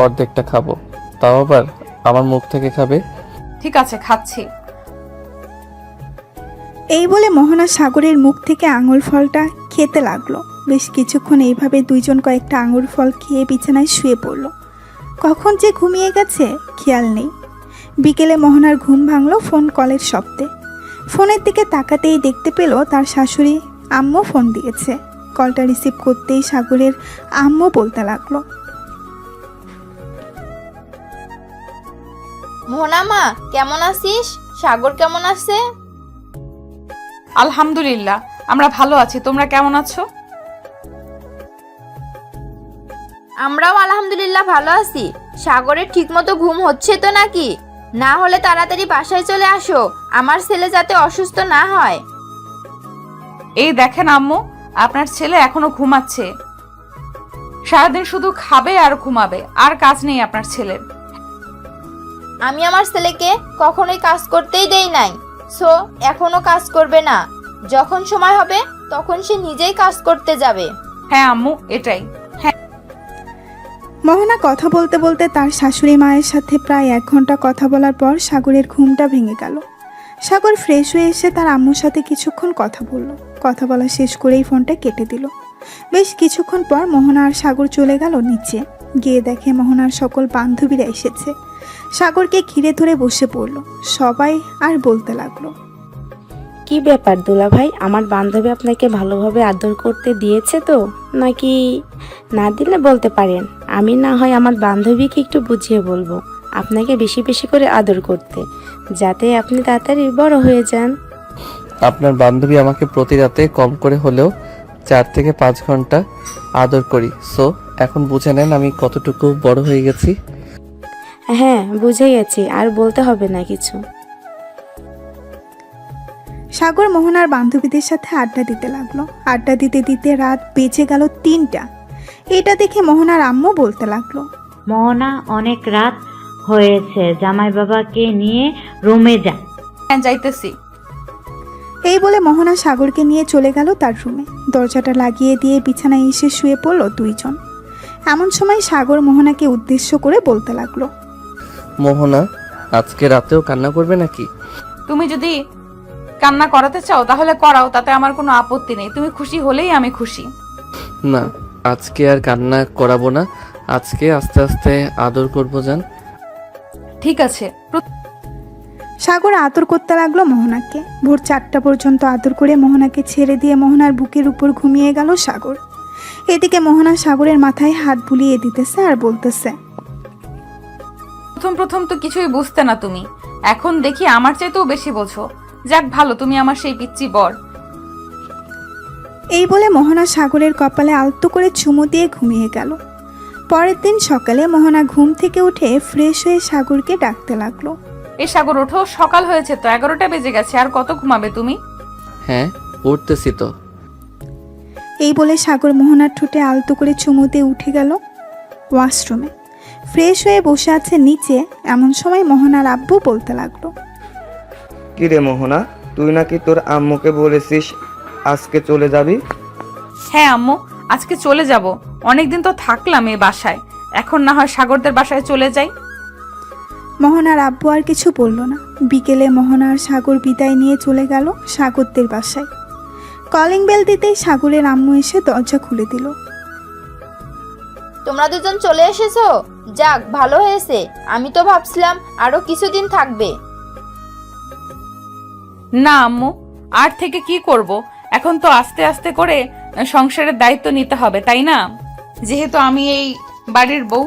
অর্ধেকটা খাবো, তাও আবার আমার মুখ থেকে খাবে। ঠিক আছে, খাচ্ছি। এই বলে মোহনা সাগরের মুখ থেকে আঙুর ফলটা খেতে লাগলো। বেশ কিছুক্ষণ এইভাবে দুইজন কয়েকটা আঙুর ফল খেয়ে বিছানায় শুয়ে পড়ল। কখন যে ঘুমিয়ে গেছে খেয়াল নেই। বিকেলে মোহনার ঘুম ভাঙলো ফোন কলের শব্দে। ফোনের দিকে তাকাতেই দেখতে পেল তার শাশুড়ি আম্মু ফোন দিয়েছে। কলটা রিসিভ করতেই সাগরের আম্মু বলতে লাগলো, মোহনা মা, কেমন আছিস? সাগর কেমন আছে? আলহামদুলিল্লাহ, আমরা ভালো আছি। তোমরা কেমন আছো? আমরাও আলহামদুলিল্লাহ ভালো আছি। সাগরের ঠিকমতো ঘুম হচ্ছে তো নাকি? না হলে তাড়াতাড়ি বাসায় চলে আসো, আমার ছেলে যাতে অসুস্থ না হয়। এই দেখেন আম্মু, আপনার ছেলে এখনো ঘুমাচ্ছে। সারাদিন শুধু খাবে আর ঘুমাবে, আর কাজ নেই আপনার ছেলের। আমি আমার ছেলেকে কখনোই কাজ করতেই দেই নাই, সো এখনো কাজ করবে না। যখন সময় হবে তখন সে নিজেই কাজ করতে যাবে। হ্যাঁ আম্মু, এটাই। মোহনা কথা বলতে বলতে তার শাশুড়ি মায়ের সাথে প্রায় 1 ঘন্টা কথা বলার পর সাগরের ঘুমটা ভেঙে গেল। সাগর ফ্রেশ হয়ে এসে তার আম্মুর সাথে কিছুক্ষণ কথা বলল। কথা বলা শেষ করেই ফোনটা কেটে দিল। বেশ কিছুক্ষণ পর মোহনা আর সাগর চলে গেল নিচে। গিয়ে দেখে মোহনার সকল বান্ধবীরা এসেছে। সাগরকে ঘিরে ধরে বসে পড়ল। সবাই আর বলতে লাগলো, কি ব্যাপার দুলা ভাই, আমার বান্ধবী আপনাকে ভালোভাবে আদর করতে দিয়েছে তো, নাকি? না দিলে বলতে পারেন, আমি না হয় আমার বান্ধবীকে একটু বুঝিয়ে বলবো আপনাকে বেশি বেশি করে আদর করতে, যাতে আপনি তাড়াতাড়ি বড় হয়ে যান। আপনার বান্ধবী আমাকে প্রতি রাতে কম করে হলেও 4 থেকে 5 ঘন্টা আদর করি। সো এখন বুঝে নেন আমি কতটুকু বড় হয়ে গেছি। হ্যাঁ বুঝে গেছি, আর বলতে হবে না কিছু। সাগর মোহনার বান্ধবীদের সাথে আড্ডা দিতে লাগলো। আড্ডা দিতে দিতে রাত বেজে গেল 3টা। এটা দেখে মোহনার আম্মু বলতে লাগলো, মোহনা, অনেক রাত হয়েছে, জামাই বাবাকে নিয়ে রুমে যা। হ্যাঁ যাইতেছি। এই বলে মোহনা সাগরকে নিয়ে চলে গেল তার রুমে। দরজাটা লাগিয়ে দিয়ে বিছানায় এসে শুয়ে পড়ল দুইজন। এমন সময় সাগর মোহনাকে উদ্দেশ্য করে বলতে লাগলো, মোহনা, আজকে রাতেও কান্না করবে নাকি? তুমি যদি কান্না করাতে চাও তাহলে করাও, তাতে আমার কোনো আপত্তি নেই। তুমি খুশি হলেই আমি খুশি। না, আজকে আর কান্না করাবো না। আজকে আস্তে আস্তে আদর করবো জান। ঠিক আছে। সাগর আদর করতে লাগলো মোহনাকে। ভোর 4টা পর্যন্ত আদর করে মোহনাকে ছেড়ে দিয়ে মোহনার বুকের উপর ঘুমিয়ে গেল সাগর। এদিকে মোহনা সাগরের মাথায় হাত বুলিয়ে দিতেছে আর বলতেছে, প্রথম প্রথম তো কিছুই বুঝতে না তুমি, এখন দেখি আমার চাইতেও বেশি বোঝো। যাক ভালো, তুমি আমার সেই পিচ্চি বর। এই বলে মোহনা সাগরের কপালে আলতো করে চুমু দিয়ে ঘুমিয়ে গেল। পরের দিন সকালে মোহনা ঘুম থেকে উঠে ফ্রেশ হয়ে সাগরকে ডাকতে লাগলো। এই সাগর ওঠো, সকাল হয়েছে তো, 11টা বেজে গেছে। আর কত ঘুমাবে তুমি? হ্যাঁ, উঠতেছি তো। এই বলে সাগর মোহনার ঠোঁটে আলতো করে চুমু দিয়ে উঠে গেল ওয়াশরুমে। ফ্রেশ হয়ে বসে আছে নিচে। এমন সময় মোহনার আব্বু বলতে লাগলো, কি রে মোহনা, তুই নাকি তোর আম্মুকে বলেছিস আজকে চলে যাবি? হ্যাঁ আম্মু, আজকে চলে যাব। অনেকদিন তো থাকলাম এই বাসায়, এখন না হয় সাগরদের বাসায় চলে যাই। মোহনার আব্বু আর কিছু বলল না। বিকেলে মোহনা আর সাগর বিদায় নিয়ে চলে গেল সাগরদের বাসায়। কলিং বেল দিতেই সাগরের আম্মু এসে দরজা খুলে দিল। তোমরা দুজন চলে এসেছো? যাক ভালো হয়েছে, আমি তো ভাবছিলাম আরো কিছুদিন থাকবে। না আম্মু, আর থেকে কি করব? এখন তো আস্তে আস্তে করে সংসারের দায়িত্ব নিতে হবে, তাই না? যেহেতু আমি এই বাড়ির বউ।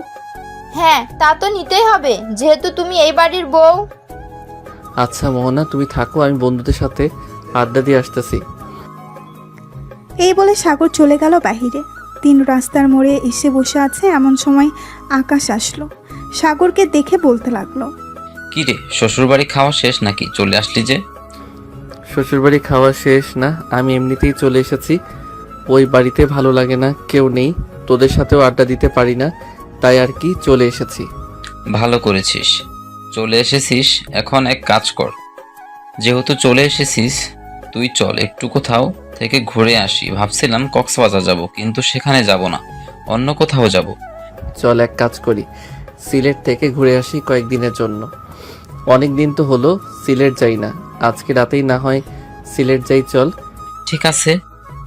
হ্যাঁ, তা তো নিতেই হবে, যেহেতু তুমি এই বাড়ির বউ। আচ্ছা মোহনা, তুমি থাকো, আমি বন্ধুদের সাথে আড্ডা দিয়ে আসতেছি। এই বলে সাগর চলে গেল বাহিরে। তিন রাস্তার মোড়ে এসে বসে আছে। এমন সময় আকাশ আসলো। সাগরকে দেখে বলতে লাগলো, কি রে, শ্বশুরবাড়ি খাওয়া শেষ নাকি? চলে আসলি যে? শ্বশুরবাড়ি খাওয়া শেষ না, আমি এমনিতেই চলে এসেছি। ওই বাড়িতে ভালো লাগে না, কেউ নেই, তোদের সাথেও আড্ডা দিতে পারি না, তাই আর কি চলে এসেছি। ভালো করেছিস, চলে এসেছিস। এখন এক কাজ কর, যেহেতু চলে এসেছিস তুই চল একটু কোথাও থেকে ঘুরে আসি। ভাবছিলাম কক্সবাজার যাব, কিন্তু সেখানে যাব না, অন্য কোথাও যাব। চল এক কাজ করি, সিলেট থেকে ঘুরে আসি কয়েকদিনের জন্য। অনেক দিন তো হলো সিলেট যাই না, আজকে রাতেই না হয় সিলেট যাই, চল। ঠিক আছে,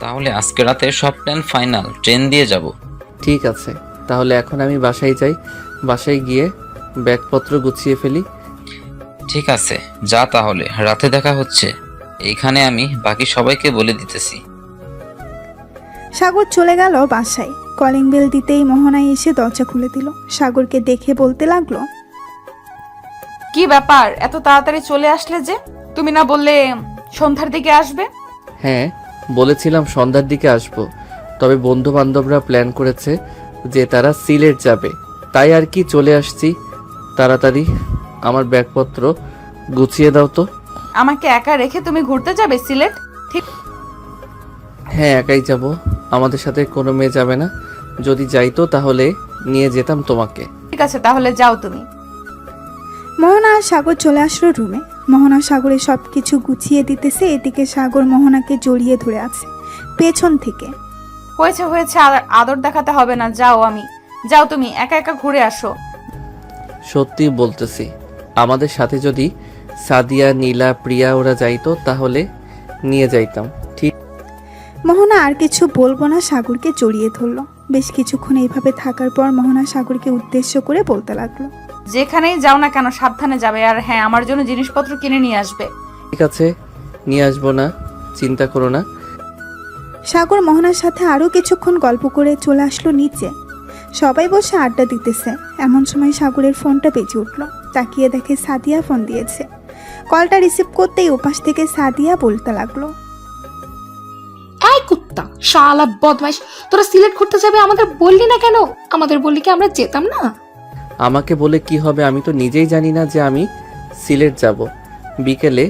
তাহলে আজকে রাতে সব প্ল্যান ফাইনাল, ট্রেন দিয়ে যাব। ঠিক আছে, তাহলে এখন আমি বাসায় যাই, বাসায় গিয়ে ব্যাগপত্র গুছিয়ে ফেলি। ঠিক আছে, যা তাহলে, রাতে দেখা হচ্ছে। এইখানে আমি বাকি সবাইকে বলে দিতেছি। সাগর চলে গেল বাসায়। কলিং বেল দিতেই মোহনা এসে দরজা খুলে দিল। সাগরকে দেখে বলতে লাগলো, কি ব্যাপার, এত তাড়াতাড়ি চলে আসলে যে? তুমি না বললে সন্ধ্যার দিকে আসবে? হ্যাঁ, বলেছিলাম সন্ধ্যার দিকে আসবো, তবে বন্ধু বান্ধবরা প্ল্যান করেছে যে তারা সিলেট যাবে, তাই আর কি চলে আসছি তাড়াতাড়ি। আমার ব্যাগপত্র গুছিয়ে দাও তো। আমাকে একা রেখে তুমি ঘুরতে যাবে সিলেট? ঠিক। হ্যাঁ, একাই যাব, আমাদের সাথে কোনো মেয়ে যাবে না। যদি যাইতো তাহলে নিয়ে যেতাম তোমাকে। ঠিক আছে, তাহলে যাও তুমি। মোহনা আর সাগর চলে আসলো রুমে। মোহনা সাগরের সব কিছু গুছিয়ে দিতেছে। এদিকে সাগর মোহনাকে জড়িয়ে ধরে আছে পেছন থেকে। হয়েছে হয়েছে, আদর দেখাতে হবে না, যাও তুমি একা একা ঘুরে আসো। সত্যি বলতেছি, আমাদের সাথে যদি সাদিয়া, নীলা, প্রিয়া ওরা যাইতো তাহলে নিয়ে যাইতাম। ঠিক। মোহনা আর কিছু বলবো না, সাগরকে জড়িয়ে ধরলো। বেশ কিছুক্ষণ এইভাবে থাকার পর মোহনা সাগরকে উদ্দেশ্য করে বলতে লাগলো, যেখানেই যাও না কেন সাবধানে যাবে, আর হ্যাঁ, আমার জন্য জিনিসপত্র কিনে নিয়ে আসবে। ঠিক আছে, নিয়ে আসবো না, চিন্তা করো না। সাগর মোহনার সাথে আরও কিছুক্ষণ গল্প করে চলে আসলো নিচে। সবাই বসে আড্ডা দিতেছে। এমন সময় সাগরের ফোনটা বেজে উঠলো। তাকিয়ে দেখে সাদিয়া ফোন দিয়েছে। কলটা রিসিভ করতেই ওপাশ থেকে সাদিয়া বলতে লাগলো, এই কুত্তা, শালা বদমাইশ, তোরা সিলেট ঘুরতে যাবে, আমাদের বললি না কেন? আমাদের বললি কি আমরা যেতাম না? আমাকে বলে কি হবে, আমি তো নিজেই জানি না যে আমি সিলেট যাব। বিকেলে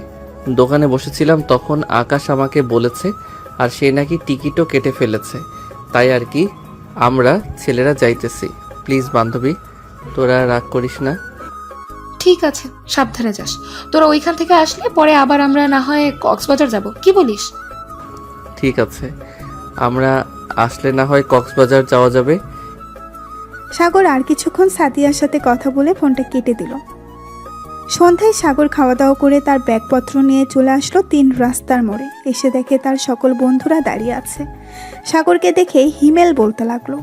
দোকানে বসেছিলাম, তখন আকাশ আমাকে বলেছে, আর সে নাকি টিকিটও কেটে ফেলেছে, তাই আর কি আমরা ছেলেরা যাইতেছি। প্লিজ বান্ধবী, তোরা রাগ করিস না। ঠিক আছে, সাবধানে যাস। তোরা ওইখান থেকে আসলে পরে আবার আমরা না হয় কক্সবাজার যাব, কি বলিস? ঠিক আছে, আমরা আসলে না হয় কক্সবাজার যাওয়া যাবে। সাগর আর কিছুক্ষণ সাদিয়ার সাথে কথা বলে ফোনটা কেটে দিল। সন্ধ্যায় সাগর খাওয়া দাওয়া করে তার ব্যাগপত্র নিয়ে চলে আসলো 3 রাস্তার মোড়ে। এসে দেখে তার সকল বন্ধুরা দাঁড়িয়ে আছে। সাগরকে দেখে হিমেল বলতে লাগলো,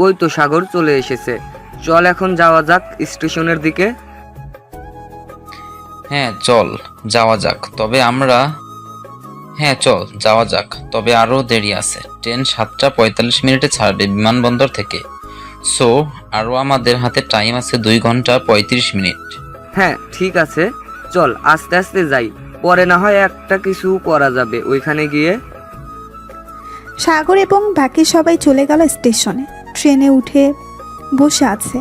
ওই তো সাগর চলে এসেছে, চল এখন যাওয়া যাক স্টেশনের দিকে। হ্যাঁ চল যাওয়া যাক, তবে আমরা চল যাওয়া যাক, তবে আরও দেরি আছে। ট্রেন 7:45 ছাড়বে বিমানবন্দর থেকে। সো আরও আমাদের হাতে টাইম আছে 2 ঘন্টা 35 মিনিট। হ্যাঁ ঠিক আছে, চল আস্তে আস্তে যাই, পরে না হয় একটা কিছু করা যাবে ওইখানে গিয়ে। সাগর এবং বাকি সবাই চলে গেল স্টেশনে। ট্রেনে উঠে বসে আছে।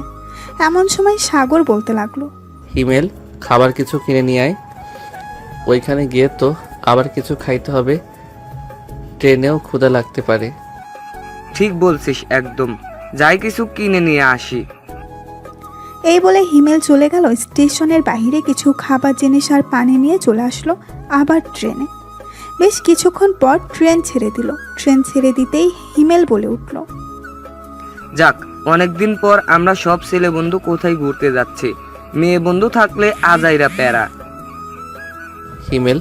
এমন সময় সাগর বলতে লাগলো, হিমেল, খাবার কিছু কিনে নিয়ে আয়। ওইখানে গিয়ে তো আবার কিছু খাইতে হবে, ট্রেনেও ক্ষুধা লাগতে পারে। ঠিক বলছিস একদম, যাই কিছু কিনে নিয়ে আসি। এই বলে হিমেল চলে গেল স্টেশনের বাইরে। কিছু খাবার জিনিস আর পানি নিয়ে চলে আসলো আবার ট্রেনে। বেশ কিছুক্ষণ পর ট্রেন ছেড়ে দিল। ট্রেন ছেড়ে দিতেই হিমেল বলে উঠল, যাক, অনেকদিন পর আমরা সব ছেলে বন্ধু কোথায় ঘুরতে যাচ্ছি। মেয়ে বন্ধু থাকলে আজাইরা প্যারা। হিমেল,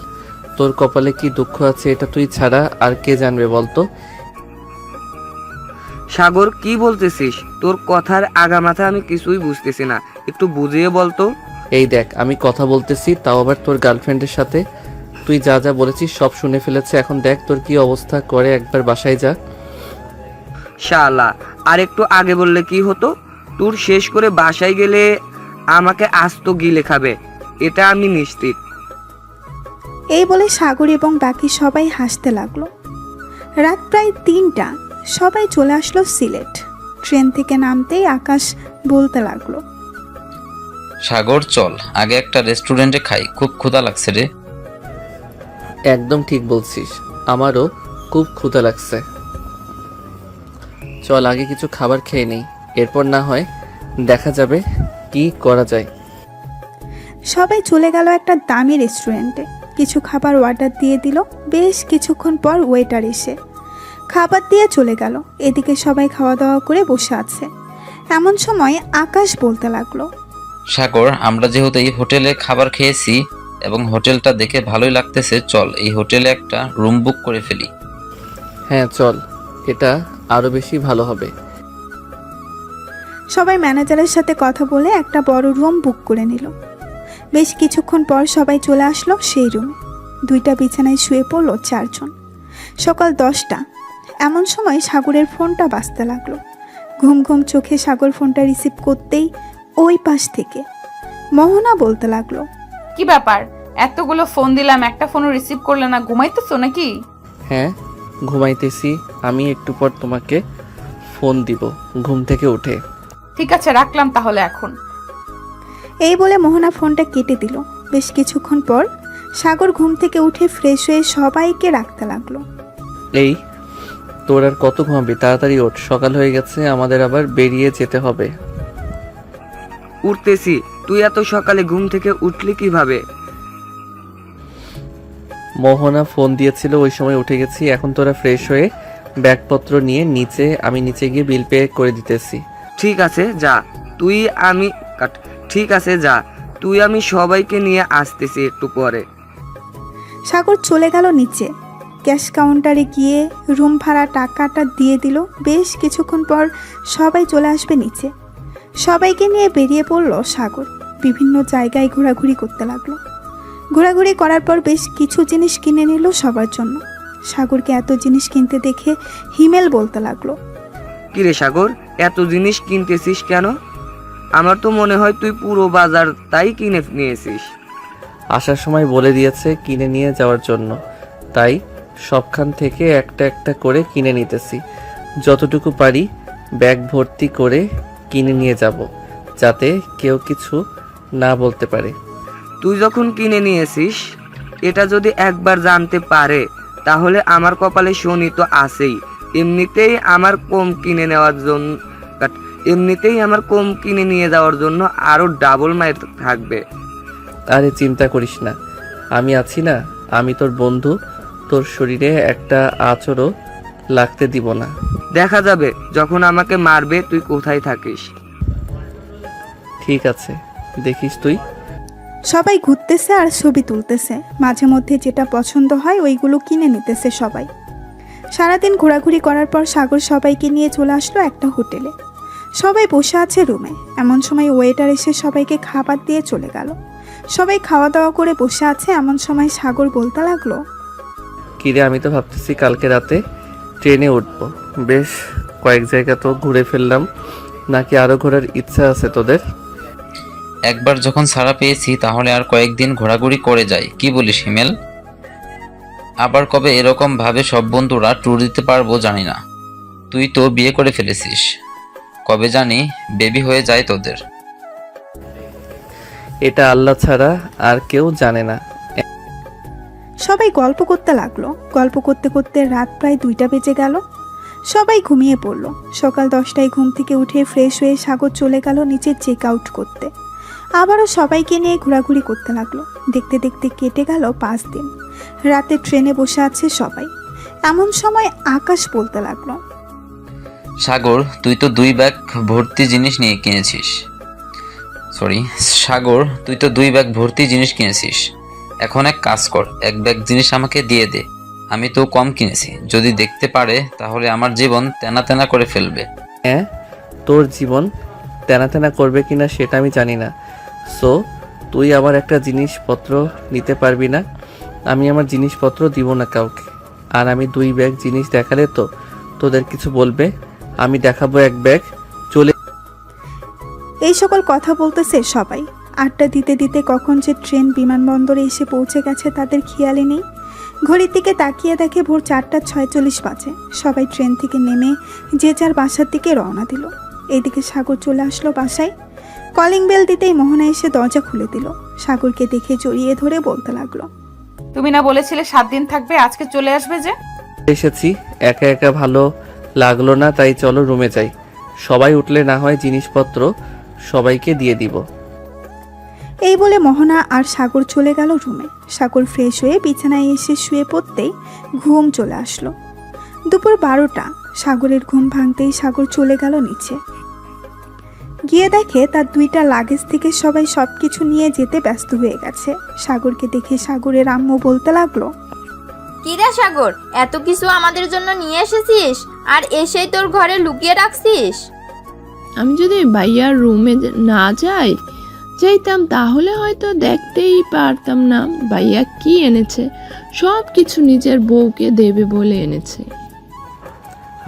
তোর কপালে কি দুঃখ আছে এটা তুই ছাড়া আর কে জানবে বলতো? সাগর, কি বলতেছিস? তোর কথার আগামাথা আমি কিছুই বুঝতেছি না, একটু বুঝিয়ে বলতো। এই দেখ, আমি কথা বলতেছি, তাও আবার তোর গার্লফ্রেন্ডের সাথে। তুই যা যা বলেছিস সব শুনে ফেলেছে। এখন দেখ তোর কি অবস্থা করে, একবার বাসায় যা। শালা, আর একটু আগে বললে কি হতো? তোর শেষ করে বাসায় গেলে আমাকে আস্ত গিলে খাবে, এটা আমি নিশ্চিত। এই বলে সাগর এবং বাকি সবাই হাসতে লাগলো। রাত প্রায় 3টা। সবাই চলে আসলো সিলেট। ট্রেন থেকে নামতেই আকাশ বলতে লাগলো, সাগর চল আগে একটা রেস্টুরেন্টে খাই, খুব ক্ষুধা লাগছে রে। একদম ঠিক বলছিস, আমারও খুব ক্ষুধা লাগছে। চল আগে কিছু খাবার খেয়ে নেই, এরপর না হয় দেখা যাবে কি করা যায়। সবাই চলে গেল একটা দামি রেস্টুরেন্টে। কিছু খাবার অর্ডার দিয়ে দিল। বেশ কিছুক্ষণ পর ওয়েটার এসে খাবার দিয়ে চলে গেল। এদিকে সবাই খাওয়া দাওয়া করে বসে আছে। এমন সময় আকাশ বলতে লাগলো, সাগর, আমরা যেহেতু এই হোটেলে খাবার খেয়েছি এবং হোটেলটা দেখে ভালোই লাগতেছে, চল এই হোটেলে একটা রুম বুক করে ফেলি। হ্যাঁ চল, এটা আরো বেশি ভালো হবে। সবাই ম্যানেজারের সাথে কথা বলে একটা বড় রুম বুক করে নিল। বেশ কিছুক্ষণ পর সবাই চলে আসলো সেই রুমে। 2টা বিছানায় শুয়ে পড়ল 4 জন। সকাল 10টা। এমন সময় সাগরের ফোনটা বাজতে লাগলো। ঘুম ঘুম চোখে সাগর ফোনটা রিসিভ করতেই ওই পাশ থেকে মোহনা বলতে লাগলো, কি ব্যাপার, এতগুলো ফোন দিলাম, একটা ফোনও রিসিভ করলে না? ঘুমাইতেছো নাকি? হ্যাঁ ঘুমাইতেছি, আমি একটু পর তোমাকে ফোন দিব ঘুম থেকে উঠে। ঠিক আছে, রাখলাম তাহলে এখন। এই বলে মোহনা ফোনটা কেটে দিল। বেশ কিছুক্ষণ পর সাগর ঘুম থেকে উঠে ফ্রেশ হয়ে সবাইকে রাখতে লাগলো। এই তোর আর কত ঘুমাবি, তাড়াতাড়ি ওঠ, সকাল হয়ে গেছে, আমাদের আবার বেরিয়ে যেতে হবে। উঠতেছি, তুই এত সকালে ঘুম থেকে উঠলি কিভাবে? মোহনা ফোন দিয়েছিল, ওই সময় উঠে গেছি। এখন তোরা ফ্রেশ হয়ে ব্যাগপত্র নিয়ে আমি নিচে গিয়ে বিল পে করে দিতেছি। ঠিক আছে যা, ঠিক আছে যা, তুই আমি সবাইকে নিয়ে আসতেছি একটু পরে। সাগর চলে গেল নিচে। ক্যাশ কাউন্টারে গিয়ে রুম ভাড়া টাকাটা দিয়ে দিল। বেশ কিছুক্ষণ পর সবাই চলে আসবে নিচে। সবাইকে নিয়ে বেরিয়ে পড়ল সাগর। বিভিন্ন জায়গায় ঘোরাঘুরি করতে লাগলো। ঘোরাঘুরি করার পর বেশ কিছু জিনিস কিনে নিল সবার জন্য। সাগরকে এত জিনিস কিনতে দেখে হিমেল বলতে লাগলো, কিরে সাগর, এত জিনিস কিনতেছিস কেন? আমার তো মনে হয় তুই পুরো বাজার তাই কিনে নিয়েছিস। আসার সময় বলে দিয়েছে কিনে নিয়ে যাওয়ার জন্য, তাই সবখান থেকে একটা একটা করে কিনে নিতেছি। যতটুকু পারি ব্যাগ ভর্তি করে কিনে নিয়ে যাব, যাতে কেউ কিছু না বলতে পারে। তুই যখন কিনে নিয়েছিস, এটা যদি একবার জানতে পারে তাহলে আমার কপালে শনি তো আছেই। এমনিতেই আমার কম কিনে নিয়ে যাওয়ার জন্য আরো ডাবল মাইর থাকবে। আরে চিন্তা করিস না, আমি আছি না, আমি তোর বন্ধু, তোর শরীরে একটা আঁচড়ও লাগতে দিব না। দেখা যাবে যখন আমাকে মারবে তুই কোথায় থাকিস। ঠিক আছে, দেখিস তুই। সবাই ঘুরতেছে আর ছবি তুলতেছে, মাঝে মধ্যে যেটা পছন্দ হয় ওইগুলো কিনে নিতেছে সবাই। সারাদিন ঘোরাঘুরি করার পর সাগর সবাইকে নিয়ে চলে আসলো একটা হোটেলে। সবাই বসে আছে রুমে, এমন সময় ওয়েটার এসে সবাইকে খাবার দিয়ে চলে গেল। সবাই খাওয়া দাওয়া করে বসে আছে, এমন সময় সাগর বলতে লাগলো, কিরে, আমি তো ভাবতেছি কালকে রাতে ট্রেনে উঠবো। বেশ কয়েক জায়গা তো ঘুরে ফেললাম, নাকি আরো ঘোরার ইচ্ছা আছে তোদের? একবার যখন ছাড়া পেয়েছি তাহলে আর কয়েকদিন ঘোরাঘুরি করে যাই, কি বলিস হিমেল? আবার কবে এরকম ভাবে সব বন্ধুরা ট্যুর দিতে পারবো জানি না। তুই তো বিয়ে করে ফেলেছিস, কবে জানি বেবি হয়ে যায় তোদের। এটা আল্লাহ ছাড়া আর কেউ জানে না। সবাই গল্প করতে লাগলো। গল্প করতে করতে রাত প্রায় 2টা বেজে গেল। সবাই ঘুমিয়ে পড়লো। সকাল 10টায় ঘুম থেকে উঠে ফ্রেশ হয়ে সাগর চলে গেল নিচে চেক আউট করতে। আবারও সবাইকে নিয়ে ঘোরাঘুরি করতে লাগলো। দেখতে দেখতে কেটে গেল 5 দিন। রাতে ট্রেনে বসে আছে সবাই, এমন সময় আকাশ বলতে লাগলো, সাগর তুই তো 2 ব্যাগ ভর্তি জিনিস কিনেছিস। এখন এক কাজ কর, 1 ব্যাগ জিনিস আমাকে দিয়ে দে। আমি তো কম কিনেছি, যদি দেখতে পারে তাহলে আমার জীবন তেনা তেনা করে ফেলবে। হ্যাঁ, তোর জীবন তেনা তেনা করবে কিনা সেটা আমি জানি না। সো তুই আমার একটা জিনিসপত্র নিতে পারবি না। আমি আমার জিনিসপত্র দিব না কাউকে। আর আমি 2 ব্যাগ জিনিস দেখালে তো তোদের কিছু বলবে? আমি দেখাবো 1 ব্যাগ। চলে এই সকল কথা বলতেছে সবাই। আড্ডা দিতে দিতে কখন যে ট্রেন বিমানবন্দরে এসে পৌঁছে গেছে তাদের খেয়ালই নেই। ঘড়ির দিকে তাকিয়ে দেখে ভোর 4:46 বাজে। সবাই ট্রেন থেকে নেমে যে যার বাসার দিকে রওনা দিল। এইদিকে সাগর চলে আসলো বাসায়। কলিং বেল দিতেই মোহনা এসে দরজা খুলে দিল। সাগরকে দেখে জড়িয়ে ধরে বলতে লাগলো, তুমি না বলেছিলে 7 দিন থাকবে, আজকে চলে আসবে যে? এসেছি, একা একা ভালো লাগলো না, তাই চলো রুমে যাই। সবাই উঠলে না হয় জিনিসপত্র সবাইকে দিয়ে দিব। এই বলে মোহনা আর সাগর চলে গেল রুমে। সাগর ফ্রেশ হয়ে বিছানায় এসে শুয়ে পড়তেই ঘুম চলে আসলো। দুপুর 12টা। সাগরের ঘুম ভাঙতেই সাগর চলে গেল নিচে। গিয়ে দেখে তার 2টা লাগেজ থেকে সবাই সবকিছু নিয়ে যেতে ব্যস্ত হয়ে গেছে। সাগরকে দেখে সাগরের আম্মু বলতে লাগলো, কিরে সাগর, এত কিছু আমাদের জন্য নিয়ে এসেছিস আর এসেই তোর ঘরে লুকিয়ে রাখছিস? আমি যদি ভাইয়ার রুমে না যাইতাম তাহলে হয়তো দেখতেই পারতাম না ভাইয়া কি এনেছে। সব কিছু নিজের বউকে দেবে বলে এনেছে।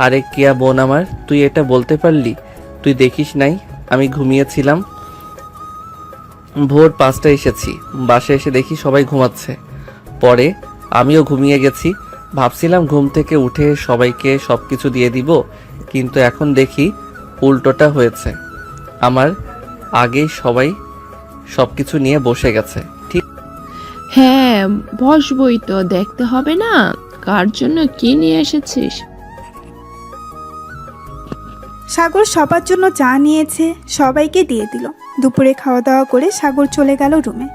আরে কিয়া বোন আমার, তুই এটা বলতে পারলি? তুই দেখিস নাই আমি ঘুমিয়েছিলাম। ভোর 5টায় এসেছি, বাসায় এসে দেখি সবাই ঘুমাচ্ছে। পরে আমিও ঘুমিয়ে গেছি। ভাবছিলাম ঘুম থেকে উঠে সবাইকে সব কিছু দিয়ে দিব, কিন্তু এখন দেখি উল্টোটা হয়েছে। আমার আগেই সবাই সব কিছু নিয়ে বসে গেছে। ঠিক হ্যাঁ, বসবই তো, দেখতে হবে না কার জন্য কি নিয়ে এসেছিস। সাগর সবার জন্য চা নিয়েছে, সবাইকে দিয়ে দিল। দুপুরে খাওয়া দাওয়া করে সাগর চলে গেল রুমে।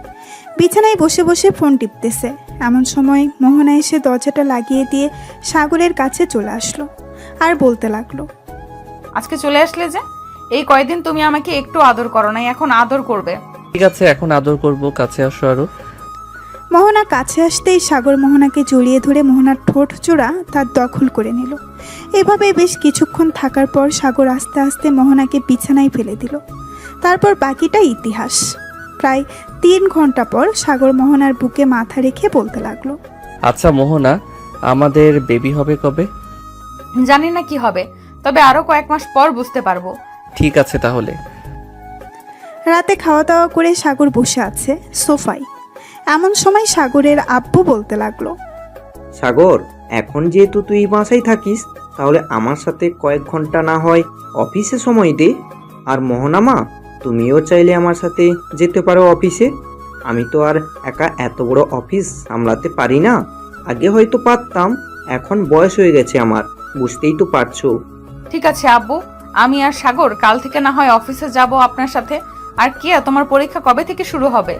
বিছানায় বসে বসে ফোন টিপতেছে। এমন সময় মোহনা এসে দরজাটা লাগিয়ে দিয়ে সাগরের কাছে চলে আসলো আর বলতে লাগলো, আজকে চলে আসলে যে? এই কয়দিন তুমি আমাকে একটু আদর করো নাই, এখন আদর করবে। ঠিক আছে, এখন আদর করব, কাছে আসো আরো। মোহনা কাছে আসতেই সাগর মোহনাকে জড়িয়ে ধরে মোহনার ঠোঁট জোড়া তার দখল করে নিল। এভাবে বেশ কিছুক্ষণ থাকার পর সাগর আস্তে আস্তে মোহনাকে বিছানায় ফেলে দিল। তারপর বাকিটা ইতিহাস। প্রায় 3 ঘন্টা পর সাগর মোহনার বুকে মাথা রেখে বলতে লাগলো, আচ্ছা মোহনা, আমাদের বেবি হবে কবে? জানি না কি হবে, তবে আরো কয়েক মাস পর বুঝতে পারবো। ঠিক আছে তাহলে। রাতে খাওয়া দাওয়া করে সাগর বসে আছে সোফায়। এমন সময় সাগরের আব্বু বলতে লাগলো, সাগর, এখন যেহেতু তুই বাসায় থাকিস, তাহলে আমার সাথে কয়েক ঘন্টা না হয় অফিসে সময় দে। আর মোহনামা, তুমিও চাইলে আমার সাথে যেতে পারো অফিসে। আমি তো আর একা এত বড় অফিস সামলাতে পারি না। আগে হয়তো পারতাম, এখন বয়স হয়ে গেছে আমার, বুঝতেই তো পারছো। ঠিক আছে আব্বু, আমি আর সাগর কাল থেকে না হয় অফিসে যাব আপনার সাথে। আর কিয়া, তোমার পরীক্ষা কবে থেকে শুরু হবে?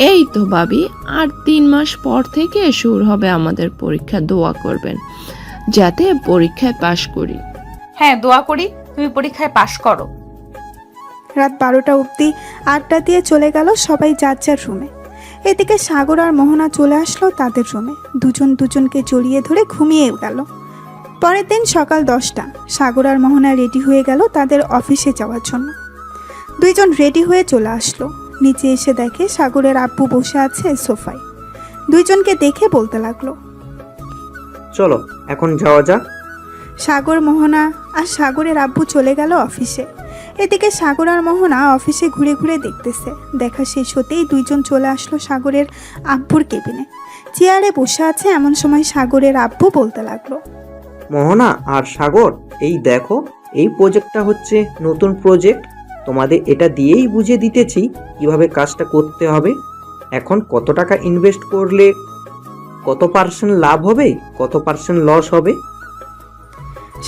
এই তো ভাবি, আর 3 মাস পর থেকে শুরু হবে আমাদের পরীক্ষা। দোয়া করবেন যাতে পরীক্ষায় পাশ করি। হ্যাঁ, দোয়া করি তুমি পরীক্ষায় পাশ করো। রাত 12টা অবধি আড্ডা দিয়ে চলে গেল সবাই যার যার রুমে। এদিকে সাগর আর মোহনা চলে আসলো তাদের রুমে। দুজন দুজনকে জড়িয়ে ধরে ঘুমিয়ে গেল। পরের দিন সকাল 10টা সাগর আর মোহনা রেডি হয়ে গেল তাদের অফিসে যাওয়ার জন্য। দুইজন রেডি হয়ে চলে আসলো। নিচে এসে দেখে সাগরের আব্বু বসে আছে সোফায়। দুইজনকে দেখে বলতে লাগলো, চলো এখন যাওয়া যাক। সাগর, মোহনা আর সাগরের আব্বু চলে গেল অফিসে। এদিকে সাগর আর মোহনা অফিসে ঘুরে ঘুরে দেখতেছে। দেখা শেষ হতেই দুইজন চলে আসলো সাগরের আব্বুর কেবিনে। চেয়ারে বসে আছে এমন সময় সাগরের আব্বু বলতে লাগলো, মোহনা আর সাগর, এই দেখো, এই প্রজেক্টটা হচ্ছে নতুন প্রজেক্ট। তোমাদের এটা দিয়েই বুঝিয়ে দিতেছি কিভাবে কাজটা করতে হবে। এখন কত টাকা ইনভেস্ট করলে কত পার্সেন্ট লাভ হবে, কত পার্সেন্ট লস হবে।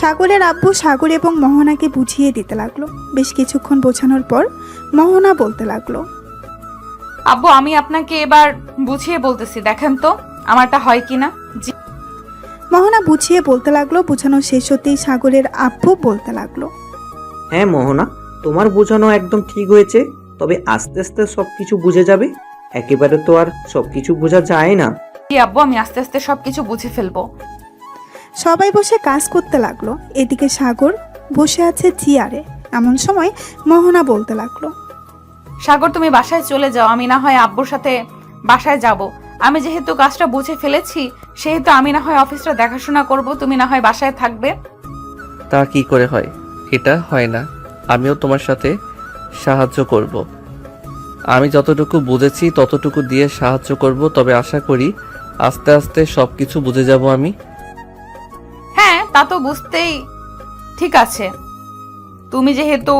সাগরের আব্বু সাগর এবং মোহনাকে বুঝিয়ে দিতে লাগলো। বেশ কিছুক্ষণ বোঝানোর পর মোহনা বলতে লাগলো, আব্বু, আমি আপনাকে এবার বুঝিয়ে বলতেছি, দেখেন তো আমারটা হয় কিনা। জি। মোহনা বুঝিয়ে বলতে লাগলো। বোঝানো শেষ হতেই সাগরের আব্বু বলতে লাগলো, হ্যাঁ মোহনা, তোমার বোঝানো একদম ঠিক হয়েছে, তবে আস্তে আস্তে সবকিছু বুঝে যাবে। একেবারে তো আর সবকিছু বোঝা যায় না। জি আব্বু, আমি আস্তে আস্তে সবকিছু বুঝে ফেলবো। সবাই বসে কাজ করতে লাগলো। এদিকে সাগর বসে আছে চেয়ারে। এমন সময় মোহনা বলতে লাগলো, সাগর, তুমি বাসায় চলে যাও, আমি না হয় আব্বুর সাথে বাসায় যাব। আমি যেহেতু কাজটা বুঝে ফেলেছি সেহেতু আমি না হয় অফিসটা দেখাশোনা করব, তুমি না হয় বাসায় থাকবে। তা কি করে হয়? এটা হয় না। আমিও তোমার সাথে সাহায্য করব। আমি যতটুকু বুঝেছি ততটুকু দিয়ে সাহায্য করব, তবে আশা করি আস্তে আস্তে সব কিছু বুঝে যাব আমি। হ্যাঁ, তা তো বুঝতেই। ঠিক আছে, তুমি যেহেতু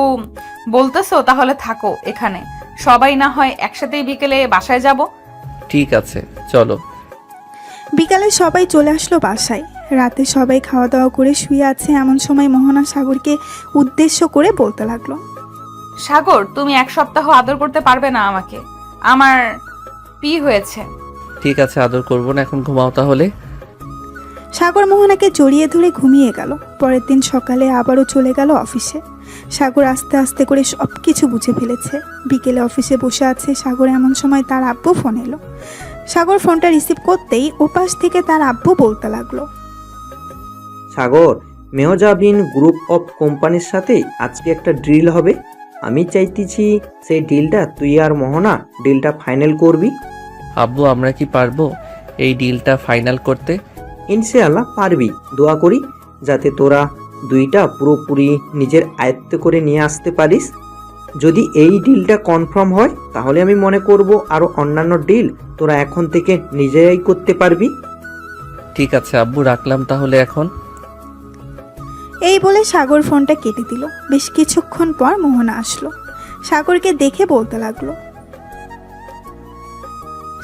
বলতেছো তাহলে থাকো এখানে। সবাই না হয় একসাথেই বিকেলে বাসায় যাব। ঠিক আছে, চলো। বিকালে সবাই চলে আসলো বাসায়। রাতে সবাই খাওয়া দাওয়া করে শুয়ে আছে এমন সময় মোহনা সাগরকে উদ্দেশ্য করে বলতে লাগলো, সাগর, তুমি 1 সপ্তাহ আদর করতে পারবে না আমাকে? আমার পি হয়েছে। ঠিক আছে, আদর করব না, এখন ঘুমাও তাহলে। সাগর মোহনাকে জড়িয়ে ধরে ঘুমিয়ে গেল। পরের দিন সকালে আবারও চলে গেল অফিসে। সাগর আস্তে আস্তে করে সব কিছু বুঝে ফেলেছে। বিকেলে অফিসে বসে আছে সাগর, এমন সময় তার আব্বু ফোন এলো। সাগর ফোনটা রিসিভ করতেই ওপাশ থেকে তার আব্বু বলতে লাগলো, সাগর, মেহজাবিন গ্রুপ অফ কোম্পানির সাথে আজকে একটা ডিল হবে। আমি চাইতেছি সেই ডিলটা তুই আর মোহনা ডিলটা ফাইনাল করবি। আব্বু, আমরা কি পারবো এই ডিলটা ফাইনাল করতে? ইনশাআল্লাহ পারবি। দোয়া করি যাতে তোরা দুইটা পুরোপুরি নিজের আয়ত্তে করে নিয়ে আসতে পারিস। যদি এই ডিলটা কনফার্ম হয় তাহলে আমি মনে করব আরও অন্যান্য ডিল তোরা এখন থেকে নিজেরাই করতে পারবি। ঠিক আছে আব্বু, রাখলাম তাহলে এখন। এই বলে সাগর ফোনটা কেটে দিল। বেশ কিছুক্ষণ পর মোহনা আসলো। সাগরকে দেখে বলতে লাগলো,